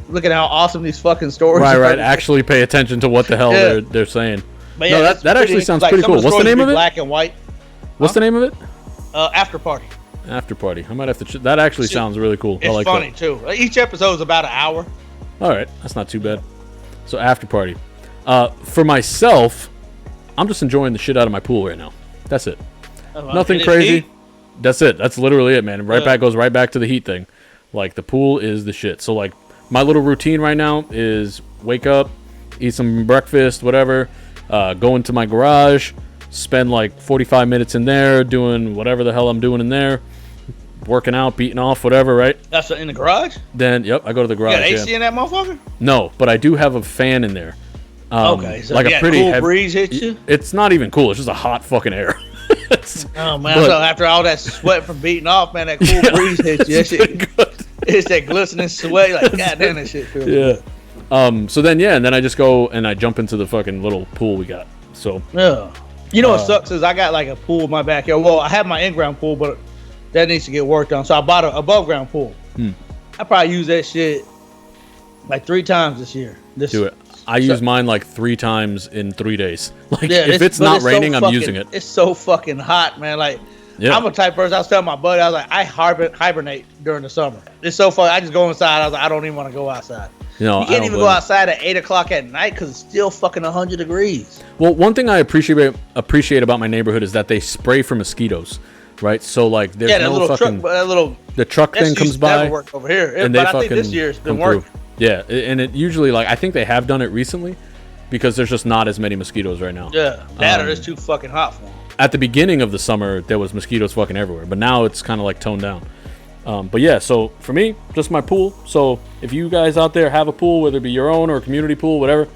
Speaker 2: looking at how awesome these fucking stories are?
Speaker 1: Right. Actually pay attention to what the hell they're saying.
Speaker 2: But
Speaker 1: yeah, no, that actually sounds pretty cool. What's the name of it?
Speaker 2: Black and white.
Speaker 1: What's the name of it?
Speaker 2: After Party.
Speaker 1: After Party. I might have to. That actually sounds really cool.
Speaker 2: It's
Speaker 1: like
Speaker 2: funny too. Each episode is about an hour.
Speaker 1: All right, that's not too bad. So After Party. For myself, I'm just enjoying the shit out of my pool right now. That's it. Nothing crazy. That's it. That's literally it, man. Goes right back to the heat thing. Like, the pool is the shit. So, like, my little routine right now is wake up, eat some breakfast, whatever, go into my garage, spend like 45 minutes in there doing whatever the hell I'm doing in there, working out, beating off, whatever, right?
Speaker 2: That's in the garage?
Speaker 1: Then, yep, I go to the garage.
Speaker 2: You got AC in that motherfucker?
Speaker 1: No, but I do have a fan in there.
Speaker 2: Okay, so
Speaker 1: like a pretty
Speaker 2: cool breeze hits you?
Speaker 1: It's not even cool. It's just a hot fucking air.
Speaker 2: Oh, man. So after all that sweat from beating off, man, that cool breeze hits you. That shit, it's that glistening sweat. You're like, God damn, that shit feels good.
Speaker 1: So then, and then I just go and I jump into the fucking little pool we got. So
Speaker 2: you know what sucks is I got like a pool in my backyard. Well, I have my in-ground pool, but that needs to get worked on. So I bought an above-ground pool. I probably use that shit like 3 times this year.
Speaker 1: Do it. I use mine like 3 times in 3 days. Like, if it's not raining, I'm using it.
Speaker 2: It's so fucking hot, man. Like, I'm a type of person. I was telling my buddy, I was like, I hibernate during the summer. It's so fun. I just go inside. I was like, I don't even want to go outside. You can't even go outside at 8 o'clock at night because it's still fucking 100 degrees.
Speaker 1: Well, one thing I appreciate about my neighborhood is that they spray for mosquitoes, right? So, like, there's no
Speaker 2: little
Speaker 1: fucking...
Speaker 2: the
Speaker 1: truck thing comes by.
Speaker 2: Never worked over here.
Speaker 1: And
Speaker 2: but I think this year it's been working.
Speaker 1: Yeah, and it usually, like, I think they have done it recently because there's just not as many mosquitoes right now.
Speaker 2: Yeah, that or it's too fucking hot for them.
Speaker 1: At the beginning of the summer, there was mosquitoes fucking everywhere, but now it's kind of like toned down. But yeah, so for me, just my pool. So if you guys out there have a pool, whether it be your own or a community pool, whatever,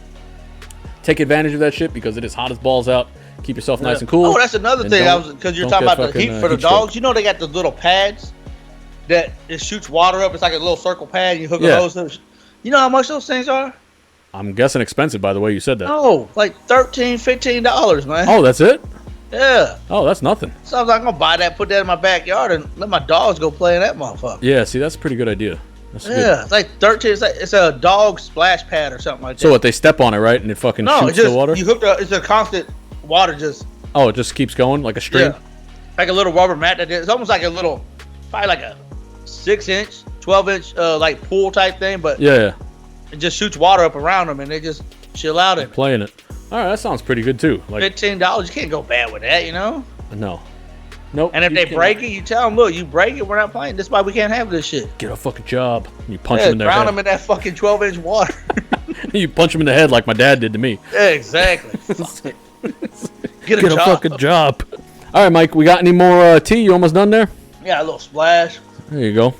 Speaker 1: take advantage of that shit because it is hot as balls out. Keep yourself nice and cool.
Speaker 2: Oh, that's another thing. Because you're talking about the heat for the dogs. You know they got the little pads that it shoots water up. It's like a little circle pad. You hook a hose to. You know how much those things are?
Speaker 1: I'm guessing expensive by the way you said that.
Speaker 2: Oh, like $13, $15, man.
Speaker 1: Oh, that's it?
Speaker 2: Yeah.
Speaker 1: Oh, that's nothing.
Speaker 2: So I was like, I'm going to buy that, put that in my backyard, and let my dogs go play in that motherfucker.
Speaker 1: Yeah, see, that's a pretty good idea. That's
Speaker 2: good. It's like 13. It's a dog splash pad or something like that.
Speaker 1: So what, they step on it, right? And it fucking shoots the water?
Speaker 2: You hook it's a constant water just...
Speaker 1: Oh, it just keeps going like a stream?
Speaker 2: Yeah. Like a little rubber mat. It's almost like a little, probably like a 6-inch, 12-inch like pool type thing, but it just shoots water up around them and they just chill out in it.
Speaker 1: Playing it. All right, that sounds pretty good too. Like
Speaker 2: $15, you can't go bad with that, you know?
Speaker 1: No. Nope.
Speaker 2: And if they break it, you tell them, look, you break it, we're not playing. That's why we can't have this shit.
Speaker 1: Get a fucking job. You punch them in their head.
Speaker 2: Drown them in that fucking 12-inch water.
Speaker 1: You punch them in the head like my dad did to me.
Speaker 2: Yeah, exactly. Get a
Speaker 1: fucking job. All right, Mike, we got any more tea? You almost done there?
Speaker 2: Yeah, a little splash.
Speaker 1: There you go.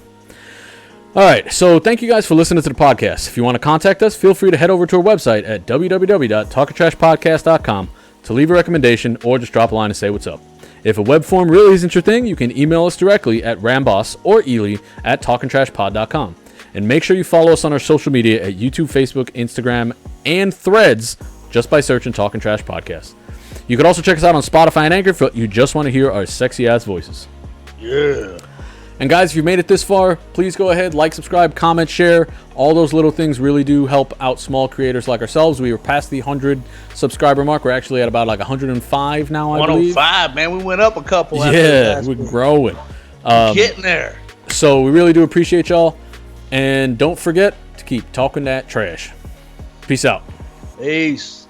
Speaker 1: All right, so thank you guys for listening to the podcast. If you want to contact us, feel free to head over to our website at www.talkintrashpodcast.com to leave a recommendation or just drop a line and say what's up. If a web form really isn't your thing, you can email us directly at Ramboss or Ehle at talkintrashpod.com. And make sure you follow us on our social media at YouTube, Facebook, Instagram, and Threads just by searching Talkin' Trash Podcast. You can also check us out on Spotify and Anchor if you just want to hear our sexy-ass voices.
Speaker 2: Yeah.
Speaker 1: And guys, if you made it this far, please go ahead, like, subscribe, comment, share. All those little things really do help out small creators like ourselves. We were past the 100 subscriber mark. We're actually at about like 105 now, I believe.
Speaker 2: 105, man. We went up a couple.
Speaker 1: Yeah, we're growing.
Speaker 2: Getting there.
Speaker 1: So we really do appreciate y'all. And don't forget to keep talking that trash. Peace out.
Speaker 2: Peace.